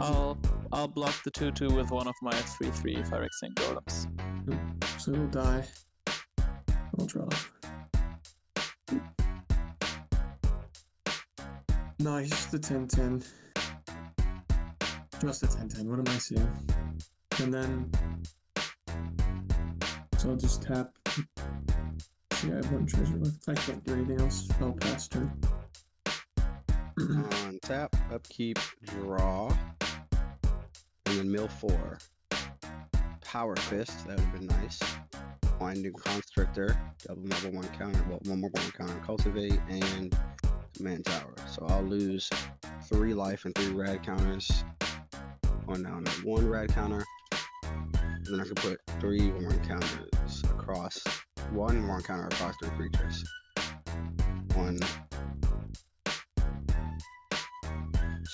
I'll block the 2/2 with one of my 3/3 Phyrexian golems. So it'll die. I'll draw. Nice, just a 10/10. Just a 10/10. What am I seeing? And then, so I'll just tap. See, I have 1 treasure left. I can't do anything else. I'll pass turn. On tap, upkeep, draw, and then mill 4. Power Fist, that would have been nice. Winding Constrictor, double 1 counter, well, one more 1 counter, Cultivate, and Command Tower. So I'll lose 3 life and 3 rad counters. Going down to 1 rad counter. And then I can put 3 1 counters across, 1 1 counter across 3 creatures. 1,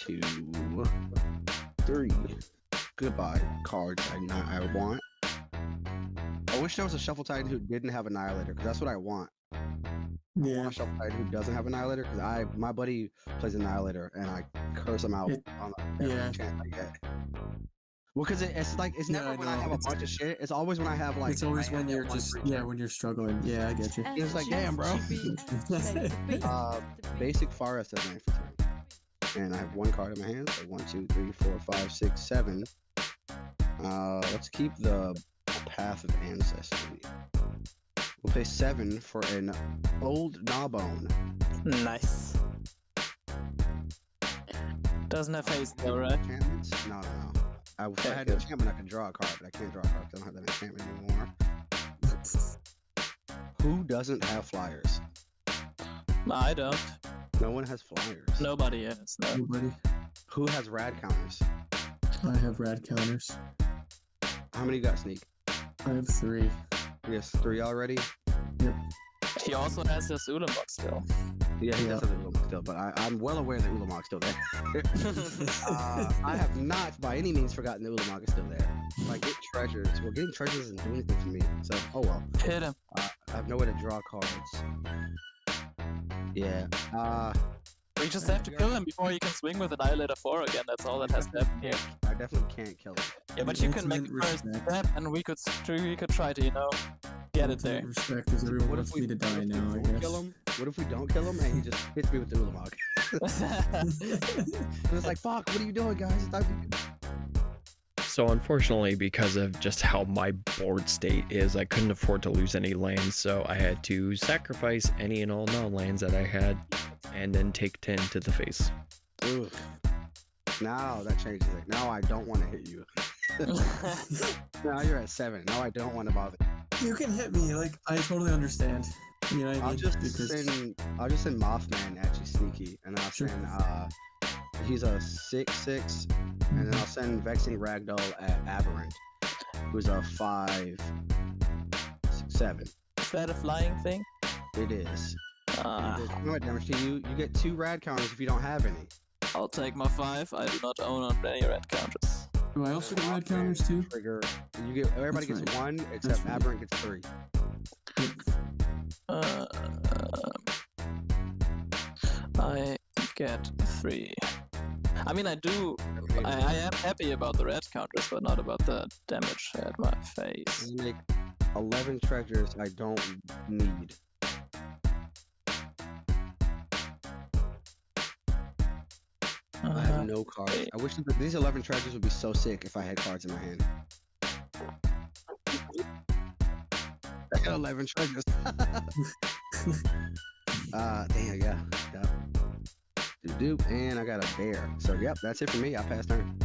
2, 3. Goodbye, cards I want. I wish there was a Shuffle Titan who didn't have Annihilator, because that's what I want. I Yeah. want a Shuffle Titan who doesn't have Annihilator, because my buddy plays Annihilator, and I curse him out on every chance I get. Well, because it's like, it's never when I have a bunch of shit. It's always when I have like. It's always when you're just when you're struggling. Yeah, I get you. It's like, damn, bro. Basic Forest as my for turn. And I have 1 card in my hand. So 1, 2, 3, 4, 5, 6, 7. Let's keep the Path of Ancestry. We'll pay 7 for an old Gnawbone. Nice. Doesn't have haste though, right? Enchantments? No. If I had an enchantment, I could draw a card, but I can't draw a card because I don't have that enchantment anymore. Who doesn't have flyers? I don't. No one has flyers. Nobody is. No. Nobody. Who has rad counters? I have rad counters. How many you got, Sneak? I have 3. Yes, 3 already? Yep. He also has his Ulamog still. Yeah, he does have the Ulamog still, but I'm well aware that Ulamog's still there. I have not by any means forgotten that Ulamog is still there. If I get treasures, well, getting treasures doesn't do anything for me, so oh well. Hit him. I have no way to draw cards. Yeah. We just have to kill him before you can swing with Annihilator 4 again. That's all that has to happen here. I definitely can't kill him. Yeah, but you can make the first step, and we could try to, get it there. Respect is everyone wants me to die now, I guess. Kill him? What if we don't kill him and he just hits me with the Ulamog? And it's like, fuck, what are you doing, guys? So unfortunately, because of just how my board state is, I couldn't afford to lose any lands, so I had to sacrifice any and all non-lands that I had, and then take 10 to the face. Ugh. Now that changes it. Now I don't want to hit you. Now you're at 7. Now I don't want to bother. You can hit me, like, I totally understand. You know what I mean? I'll just send Mothman at you, Sneaky, and I'll send he's a 6/6, and then I'll send Vexing Ragdoll at Aberrant, who's a 5/7. Is that a flying thing? It is. You know what damage to you? You get 2 rad counters if you don't have any. I'll take my 5. I do not own on any red counters. Do I also get rad counters too? Trigger. Everybody That's gets right. 1 except Aberrant gets 3. I get 3. I mean, I am happy about the red counters, but not about the damage at my face. I make 11 treasures I don't need. I have no cards. I wish that these 11 treasures would be so sick if I had cards in my hand. I got 11 treasures. Damn, yeah. Doop, and I got a bear. So, yep, that's it for me. I'll pass turn.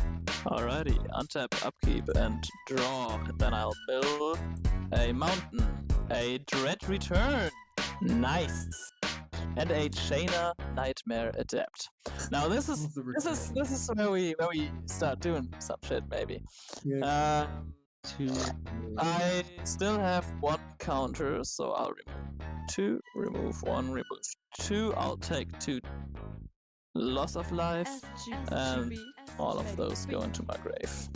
Alrighty, untap, upkeep, and draw. And then I'll build a mountain, a dread return. Nice. And a Shayna Nightmare Adept. Now this is where we start doing some shit maybe. Yeah. I still have 1 counter, so I'll remove 2, remove 1, remove 2. I'll take 2 loss of life, and all of those go into my grave.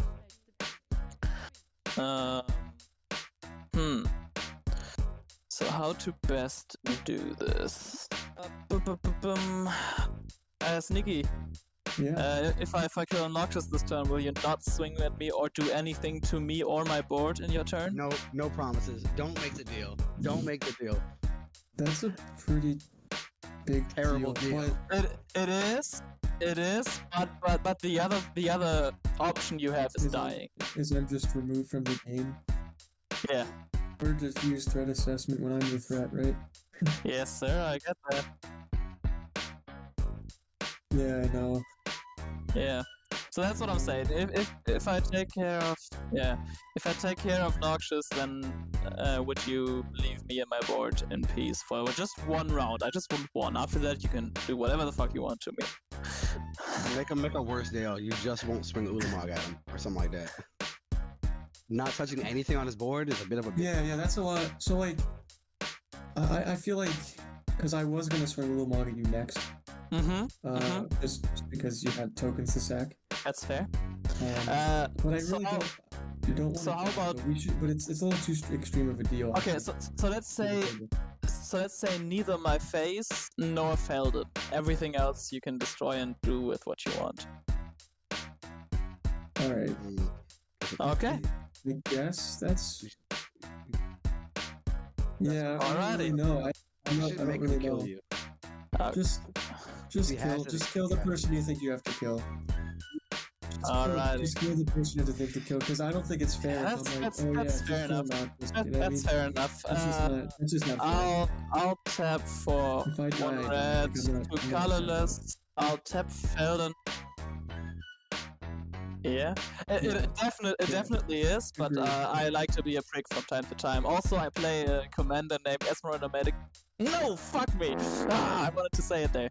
So how to best do this? Sneaky. Yeah. If I kill a Noctis this turn, will you not swing at me or do anything to me or my board in your turn? No promises. Don't make the deal. Don't make the deal. That's a pretty big Terrible deal. It is, but the other option you have is dying. Is I'm just removed from the game? Yeah. Or just use threat assessment when I'm the threat, right? Yes, sir, I get that. Yeah, I know. Yeah. So that's what I'm saying. If I take care of Noxious, then would you leave me and my board in peace for just one round? I just want one. After that, you can do whatever the fuck you want to me. Make a worse deal. You just won't swing Ulamog at him or something like that. Not touching anything on his board is a bit of a. Yeah, that's a lot. So like, I feel like because I was gonna swing Ulamog at you next. Just because you had tokens to sack. That's fair. But I really don't want so to. How about? But it's a little too extreme of a deal. Okay, so let's say neither my face nor Felden. Everything else you can destroy and do with what you want. All right. Okay. I guess that's. Yeah. Alrighty. No, I don't really know. You. Just kill the person you think you have to kill. Alright. Just kill the person you have to think to kill, because I don't think it's fair. That's fair enough. That's fair enough. That's just not fair. I'll tap for If I die, one red, two colorless. I'll tap Felden. Yeah, it definitely is, but I like to be a prick from time to time. Also, I play a commander named Asmoranomardinacaistinacdacar. No, fuck me! I wanted to say it there.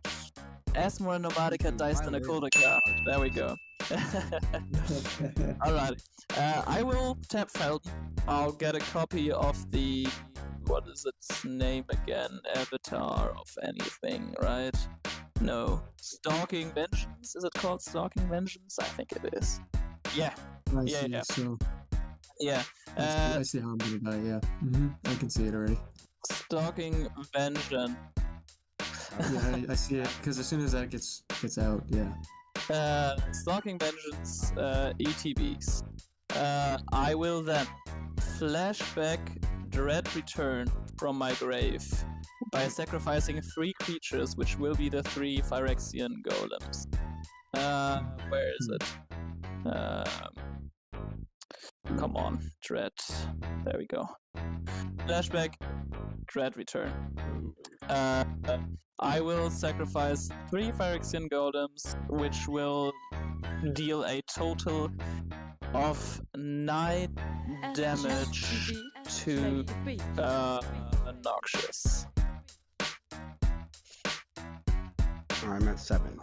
Asmoranomardinacaistinacdacar. There we go. Alright. I will tap Felden. I'll get a copy of the... What is its name again? Avatar of anything, right? No. Stalking Vengeance? Is it called Stalking Vengeance? I think it is. Yeah. Yeah. So Yeah. I see how I'm gonna die, yeah. I can see it already. Stalking Vengeance. Yeah, I see it, because as soon as that gets out, yeah. Stalking Vengeance, ETBs. I will then flashback Dread Return from my grave by sacrificing 3 creatures, which will be the 3 Phyrexian golems. Where is it? Come on, Dread. There we go. Flashback, Dread Return. I will sacrifice 3 Phyrexian golems, which will deal a total of 9 damage to Noxious. I'm at 7.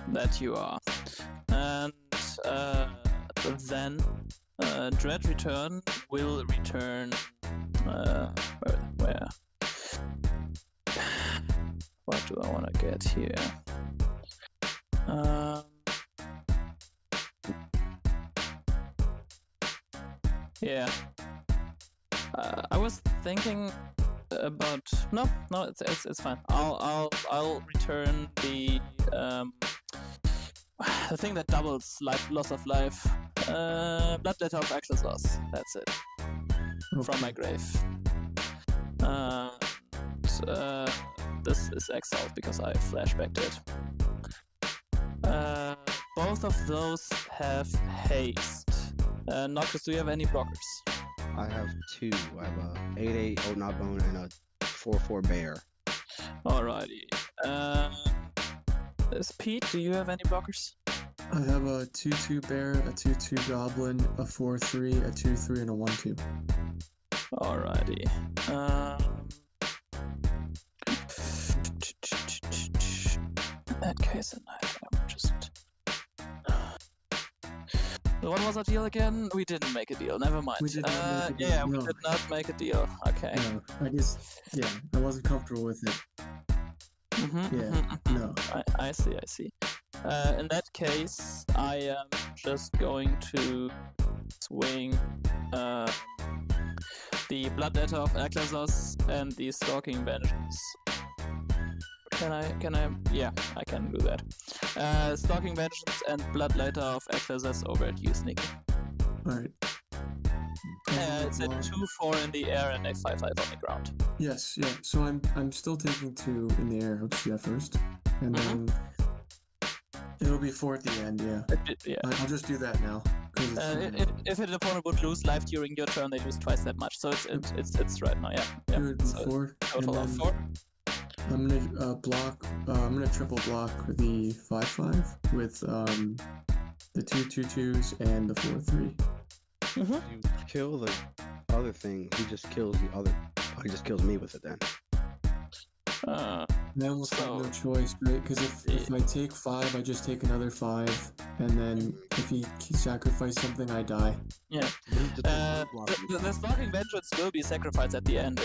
That you are. And then Dread Return will return. Where? What do I want to get here? Yeah. I was thinking about no, it's fine. I'll return the thing that doubles loss of life. Bloodletter of Exorcist. That's it. Okay. From my grave. This is exiled because I flashbacked it. Both of those have haste. Noxious, do you have any blockers? I have 2. I have a 8/8 Odinabone and a 4/4 bear. Alrighty. Pete, do you have any blockers? I have a 2/2 bear, a 2/2 goblin, a 4/3, a 2/3, and a 1/2. Alrighty. In that case, I will just... What was our deal again? We didn't make a deal. Never mind. We did not make a deal. Yeah, no. We did not make a deal. Okay. No, I wasn't comfortable with it. No. I see. In that case, I am just going to swing the Bloodletter of Exorcist and the Stalking Vengeance. Can I? Yeah, I can do that. Stalking Vengeance and Bloodletter of Exorcist over at you, Sneaky. Alright. It's a 2/4 in the air and a 5/5 on the ground. Yes, yeah. So I'm still taking 2 in the air. I'll just do that first. And then it'll be 4 at the end, yeah. I'll just do that now. If an opponent would lose life during your turn, they lose twice that much. So it's right now, yeah. Do it so 4. Total of 4. I'm gonna block. I'm gonna triple block the 5/5 with the 2/2/2s and the 4/3. You kill the other thing. He just kills the other. Oh, he just kills me with it then. I almost have no choice, right? Because if I take 5, I just take another 5, and then if he sacrifices something, I die. Yeah. Just The stalking vengeance will be sacrificed at the end.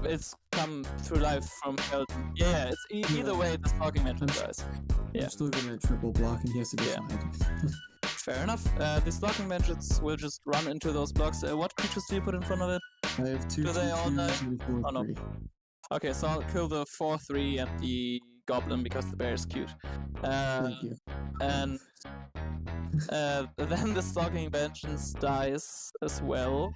It's come through life from Elton. Yeah, it's either way the stalking vengeance dies. Yeah. I'm still gonna triple block, and he has to Yeah. decide. Fair enough. The stalking vengeance will just run into those blocks. What creatures do you put in front of it? I have 2 Do they all 2/2s die? and a 4/3. Oh, no. Okay, so I'll kill the 4/3 and the goblin because the bear is cute. Thank you. And then the stalking vengeance dies as well.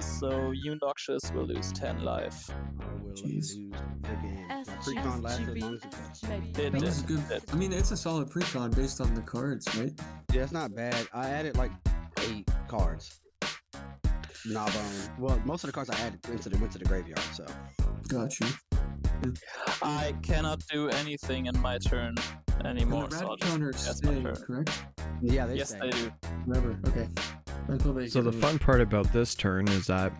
So you Noxious will lose 10 life. I will Jeez. lose the game. My pre-con lasted as long as it could. Did That it? was a good. I mean, it's a solid pre-con based on the cards, right? Yeah, it's not bad. I added like 8 cards. Gnawbone. Well, most of the cards I added went to the graveyard, so. Got you. I cannot do anything in my turn anymore. And the So I'll rat just counters pass my stay, turn. correct? Yeah, they Yes, say. they do. Forever. Okay. Until they So get the rid fun part about this turn is that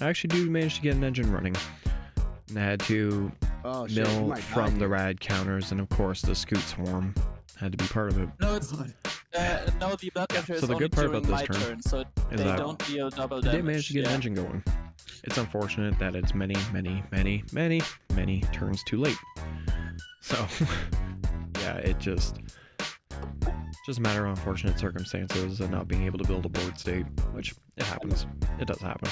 I actually do manage to get an engine running. And I had to Oh shit, you mill might die from the here. rad counters, and of course the scoot swarm had to be part of it. No, it's God. no. The blood Yeah, letter so is the only good part during about my this turn turn, so is they that don't deal double I damage. did manage to get an Yeah. engine going. It's unfortunate that it's many turns too late. So, yeah, it just a matter of unfortunate circumstances and not being able to build a board state, which it happens. It does happen.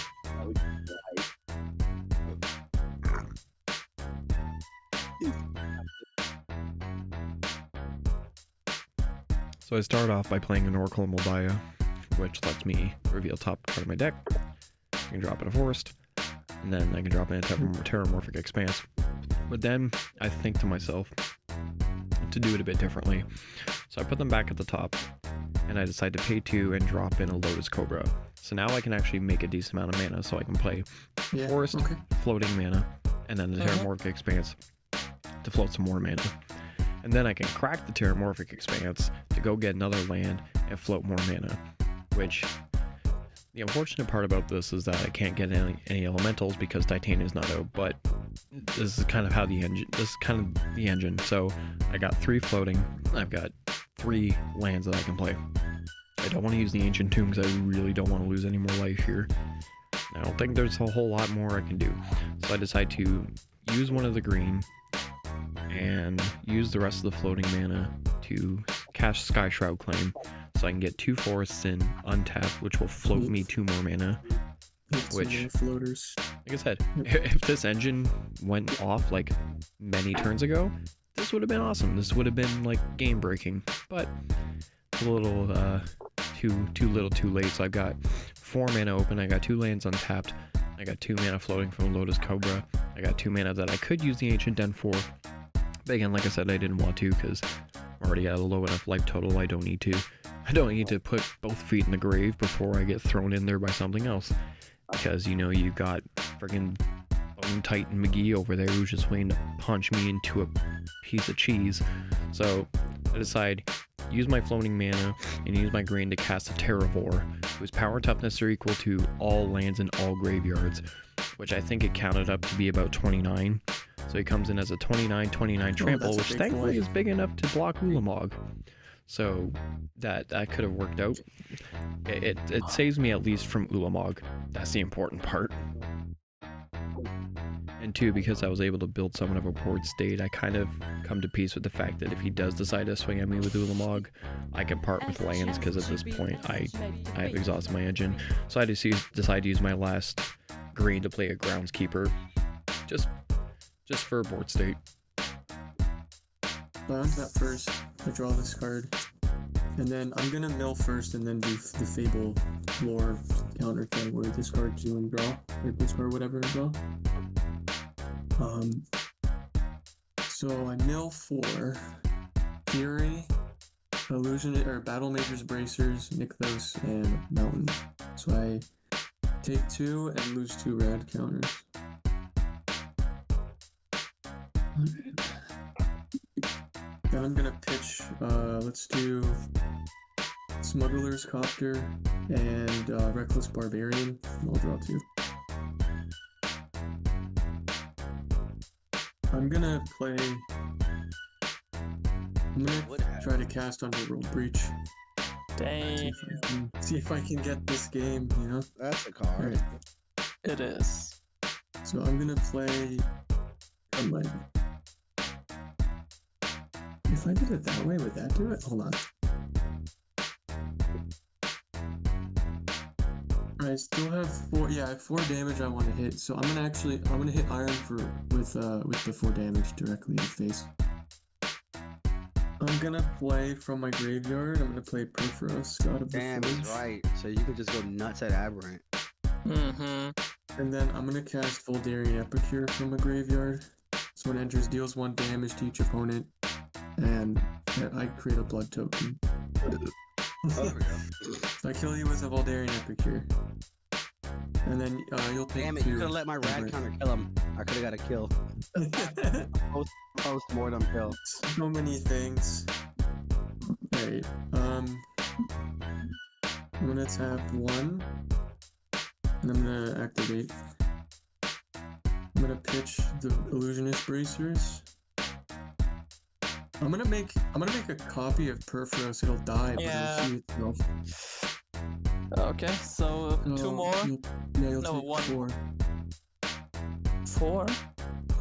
So I start off by playing an Oracle Mobile, which lets me reveal top card of my deck. I can drop in a Forest, and then I can drop in a Terramorphic Expanse. But then I think to myself to do it a bit differently. So I put them back at the top, and I decide to pay 2 and drop in a Lotus Cobra. So now I can actually make a decent amount of mana, so I can play Yeah. Forest, Okay. floating mana, and then the Terramorphic Expanse to float some more mana. And then I can crack the Terramorphic Expanse to go get another land and float more mana, which the unfortunate part about this is that I can't get any elementals because Titania is not out, but this is kind of how the engine. So I got 3 floating, I've got 3 lands that I can play. I don't want to use the Ancient Tomb because I really don't want to lose any more life here. I don't think there's a whole lot more I can do. So I decide to use one of the green and use the rest of the floating mana to cast Sky Shroud Claim, so I can get 2 forests in untapped, which will float me 2 more mana. Hit some Which- more floaters. Like I said, if this engine went off like many turns ago, this would have been awesome. This would have been like game breaking, but a little too little too late. So I've got 4 mana open, I got 2 lands untapped, I got 2 mana floating from Lotus Cobra, I got 2 mana that I could use the Ancient Den for. But again, like I said, I didn't want to because I'm already at a low enough life total. I don't need to put both feet in the grave before I get thrown in there by something else. Because, you know, you got friggin' Bone Titan McGee over there who's just waiting to punch me into a piece of cheese. So I decide, use my floating mana and use my green to cast a Terravore, whose power and toughness are equal to all lands in all graveyards, which I think it counted up to be about 29. So he comes in as a 29/29 trample, that's a which big thankfully boy. is big enough to block Ulamog. So that could have worked out. It saves me at least from Ulamog. That's the important part. And 2, because I was able to build somewhat of a board state, I kind of come to peace with the fact that if he does decide to swing at me with Ulamog, I can part with lands, because at this point I've exhausted my engine. So I decide to use my last green to play a Groundskeeper, just for a board state. But on that first, I draw this card. And then I'm gonna mill first and then do the Fable lore counter thing where discard 2 and draw. Or discard whatever and draw. So I mill for Fury, Illusion or Battle Mager's Bracers, Nykthos, and Mountain. So I take 2 and lose 2 rad counters. Then I'm gonna pitch. Let's do Smuggler's Copter and Reckless Barbarian. I'll draw 2. I'm gonna try to cast Underworld Breach. Dang. See if I can get this game, you know? That's a card. Alright, It is. so I'm gonna play. If I did it that way, would that do it? Hold on. I still have 4. Yeah, I have 4 damage I want to hit. So I'm gonna hit Iron with the 4 damage directly in the face. I'm gonna play from my graveyard. I'm gonna play Perforos, God of the Damn, Forge. he's right. So you can just go nuts at Aberrant. Mm-hmm. And then I'm gonna cast Voldarian Epicure from my graveyard. So when it enters, deals 1 damage to each opponent, and I create a blood token. Oh, there we go. So I kill you with a Voldarian Epicure. And then you'll take Damn it, 2. you could've let my rad counter kill him. I could've got a kill. Post-mortem kill. So many things. Alright, I'm gonna tap 1, and I'm gonna activate. I'm gonna pitch the Illusionist Bracers. I'm gonna make a copy of Perforos. It'll die, but Yeah. it'll see itself. Okay, so 2 more. You'll No, take 1. 4. 4.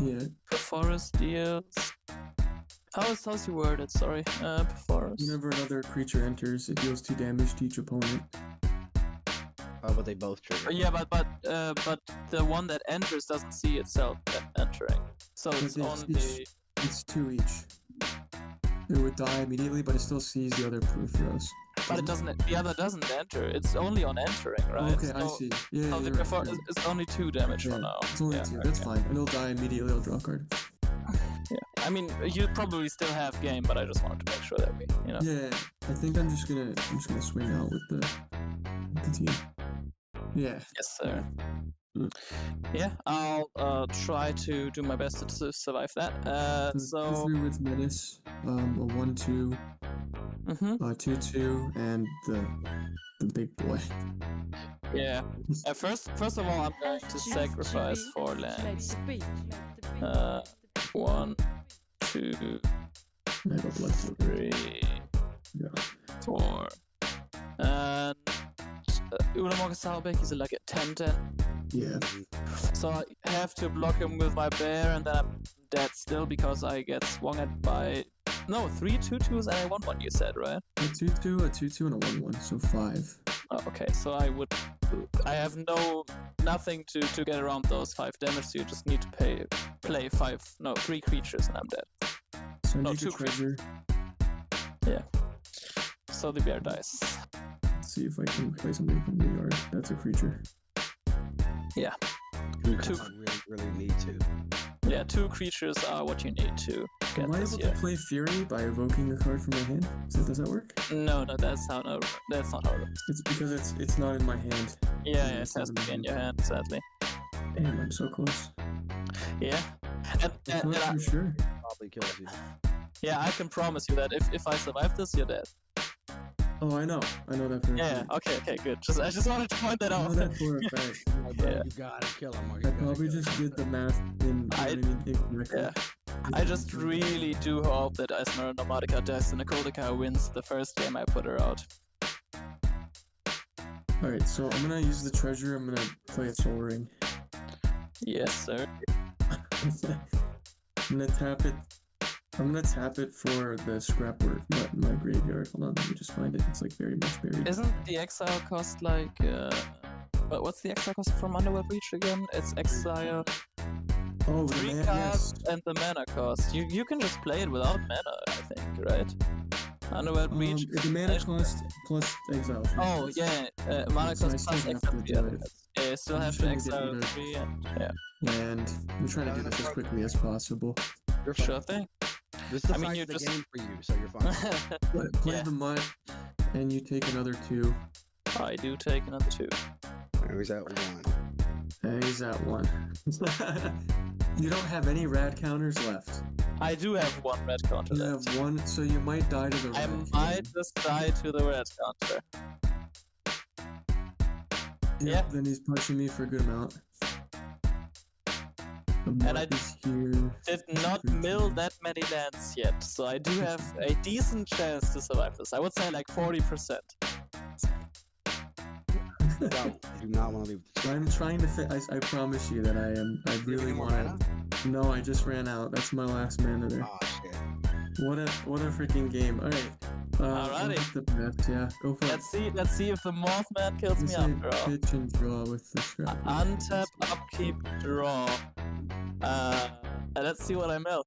Yeah. Perforus deals. How's you worded? Sorry. Perforus. Whenever another creature enters, it deals 2 damage to each opponent. Oh, but they both trigger. Yeah, but the one that enters doesn't see itself entering. So But it's only. It's 2 each. It would die immediately, but it still sees the other Perforos. But it doesn't. The other doesn't enter. It's only on entering, right? Okay, I see. Yeah, So the you're right, Perforus you're right. is only 2 damage Yeah, for now. it's only Yeah, 2. That's okay. fine. And it'll die immediately. I'll draw a card. Yeah. I mean, you probably still have game, but I just wanted to make sure that we, you know. Yeah, I think I'm just gonna swing out with the team. Yeah. Yes, sir. Yeah, I'll try to do my best to survive that. So. 3 with Menace, a 1/2, Mhm. 2/2, and the big boy. Yeah. First of all, I'm going to sacrifice 4 lands. 1, 2, I got blood token. 3, Yeah. 4. And Ulamog Salbeck is like a 10-10. Yeah. So I have to block him with my bear, and then I'm dead still because I get swung at by. No, 3 2/2s and a 1/1, you said, right? A 2/2, a 2/2, and a 1/1, so 5. Oh, okay, so I have nothing to get around those 5 damage, so you just need to play 3 creatures and I'm dead. So I No, need 2 a treasure. Yeah. So the bear dies. Let's see if I can play something from the yard. That's a creature. Yeah. You 2. really need to. Yeah, 2 creatures are what you need to get Am I this able year. to play Fury by evoking a card from my hand? Does that work? No, that's not how it works. It's because it's not in my hand. Yeah, it has to be in your hand, sadly. Damn, I'm so close. Yeah. And I'm not I, for sure. Probably kills you. yeah, I can promise you that if I survive this, you're dead. Oh, I know that for a Yeah, fact. okay, good. I just wanted to point that I know out. that for a fact. Yeah. You gotta kill him. Or you I gotta probably kill him. just did the math incorrectly. Yeah. I just really do hope that Asmoranomardinacaistinacdacar wins the first game I put her out. Alright, so I'm gonna use the treasure. I'm gonna play a Soul Ring. Yes, sir. I'm gonna tap it for the scrapwork nut in my graveyard. Hold on, let me just find it. It's like very much buried. Isn't the exile cost like what's the exile cost from Underworld Breach again? It's exile Oh, the 3 man, cards yes. and the mana cost. You can just play it without mana, I think, right? Underworld Breach. It's the mana cost plus exile. Oh yeah, mana So I cost still plus have exile. to do Yeah, it. yeah, you still I'm have just to trying to get exile rid of- 3 and yeah. And I'm trying to do this as quickly as possible. You're fine. Sure thing. This is the I mean, size you of the just- game for you, so you're fine. Play Yeah. the mutt, and you take another 2. I do take another 2. Where's that 1? He's at 1. You don't have any rad counters left. I do have one red counter You left. have 1, so you might die to the I red might just die to the red counter. Yeah. Then he's punching me for a good amount. The And I mark is here. did not mill that many lands yet, so I do have a decent chance to survive this. I would say like 40%. No, I do not want to leave. I'm trying to I promise you that I really more want to. No, I just ran out. That's my last mana there. Oh shit. What a freaking game. Alright. Alrighty. The best, yeah. Go for it. Let's see if the Mothman kills me Say after all. pitch and draw with the scrap. Untap, upkeep, draw. Let's see what I mill.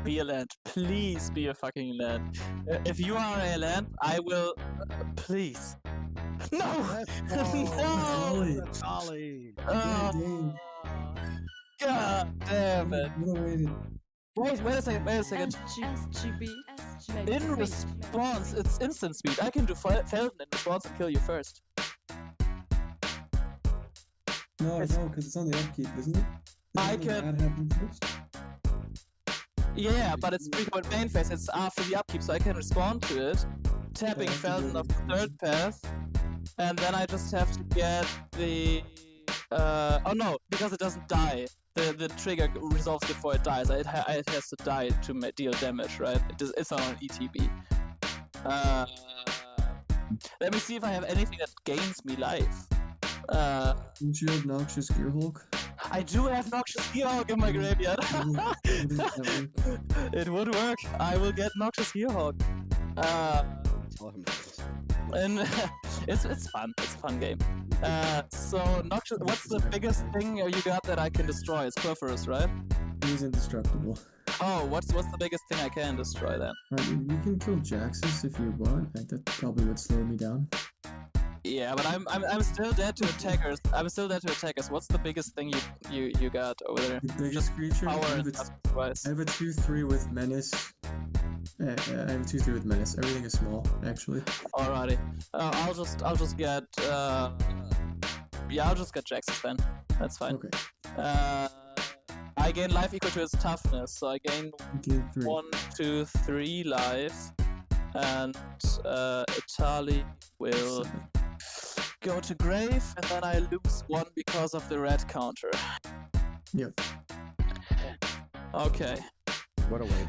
Be a land. Please be a fucking land. If you are a land, I will. Please. No! No! Ollie. Oh, God damn it. What a way to... Wait a second. SGB. In response, it's instant speed. I can do Felden in response and kill you first. No, because it's on the upkeep, isn't it? I Doesn't can- that happen first? Yeah, but it's pre-code main phase. It's after the upkeep, so I can respond to it. Tapping I have to Felden do of the third path. And then I just have to get the... oh no, because it doesn't die. The trigger resolves before it dies. It has to die to deal damage, right? It's on an ETB. Let me see if I have anything that gains me life. Don't you have Noxious Gearhulk? I do have Noxious Gearhawk in my graveyard. It would work. I will get Noxious Gearhawk. Tell him this. And it's fun. It's a fun game. So Noxious, what's the biggest thing you got that I can destroy? It's Perforus, right? He's indestructible. Oh, what's the biggest thing I can destroy then? You can kill Jaxis if you want. That probably would slow me down. Yeah, but I'm still dead to attackers. I'm still dead to attackers. What's the biggest thing you got over there? The biggest creature? Power I have and a sacrifice. 2/3 with Menace. I have a 2/3 with Menace. Everything is small, actually. Alrighty. I'll just get I'll just get Jaxis then. That's fine. Okay. I gain life equal to its toughness, so I gain Gain 3. 1, 2, 3 life, and Itali will go to grave, and then I lose 1 because of the red counter. Yep. Okay. What a way.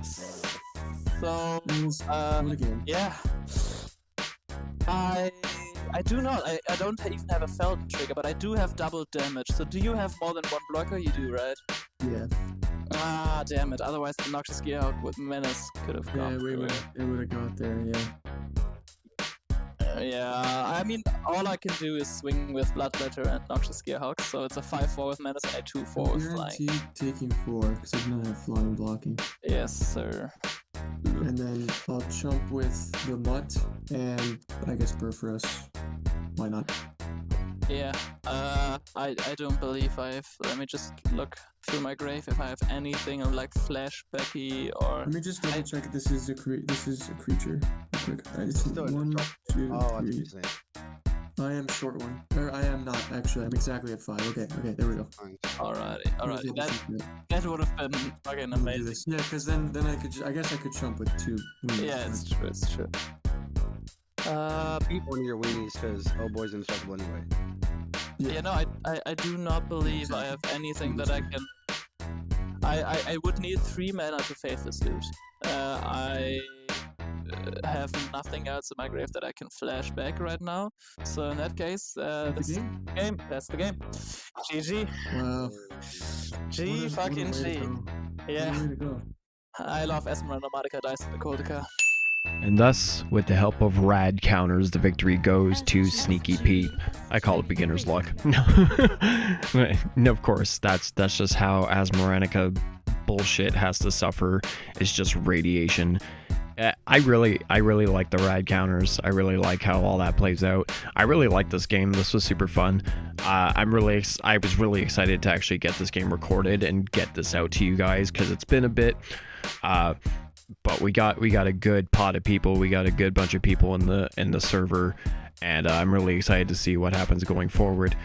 So What a game. yeah. I do not. I don't even have a Felden trigger, but I do have double damage. So do you have more than one blocker? You do, right? Yeah. Ah, damn it. Otherwise, the Noxious Gearhawk with Menace could have Yeah, gone. it would have got there, yeah. Yeah, I mean, all I can do is swing with Bloodletter and Noxious Gearhawk, so it's a 5-4 with Menace and a 2-4 with Flying. Guaranteed taking 4, because I don't have flying blocking. Yes, sir. And then I'll chump with the Mutt, and I guess Perforus. Why not? Yeah, I don't believe I've... Let me just look through my grave if I have anything like Flashbacky or... Let me just double check. This is a creature. Real quick. It's Still in 1, the 2, Oh, I see what 3. you're saying. I am short one. Or I am not, actually. I'm exactly at 5. Okay, there we go. Fine. Alrighty. That would have been fucking We'll do amazing. this. Yeah, because then I could. I guess I could chump with 2. Yeah, it's true, it's true. Keep one of your weenies, because oh boy's indestructible anyway. Yeah, no, I do not believe I have anything that I can... I would need 3 mana to Faithless Loot. I have nothing else in my grave that I can flash back right now. So in that case, this is the game. That's the game. GG. Wow. G fucking G. Yeah. Way to go. I love Asmoranomardinacaistinacdacar. And thus, with the help of rad counters, the victory goes to Sneaky Pete. I call it beginner's luck. No, of course, that's just how Asmoranica bullshit has to suffer. It's just radiation. I really like the rad counters. I really like how all that plays out. I really like this game. This was super fun. I was really excited to actually get this game recorded and get this out to you guys, because it's been a bit. But we got a good pot of people. We got a good bunch of people in the server, and I'm really excited to see what happens going forward.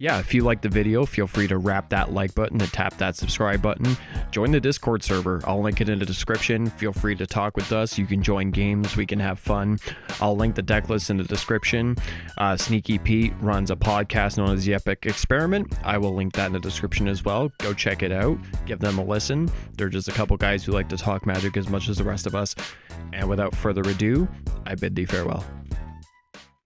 Yeah, if you like the video, feel free to rap that like button and tap that subscribe button. Join the Discord server. I'll link it in the description. Feel free to talk with us. You can join games. We can have fun. I'll link the deck list in the description. Sneaky Pete runs a podcast known as The Epic Experiment. I will link that in the description as well. Go check it out. Give them a listen. They're just a couple guys who like to talk magic as much as the rest of us. And without further ado, I bid thee farewell.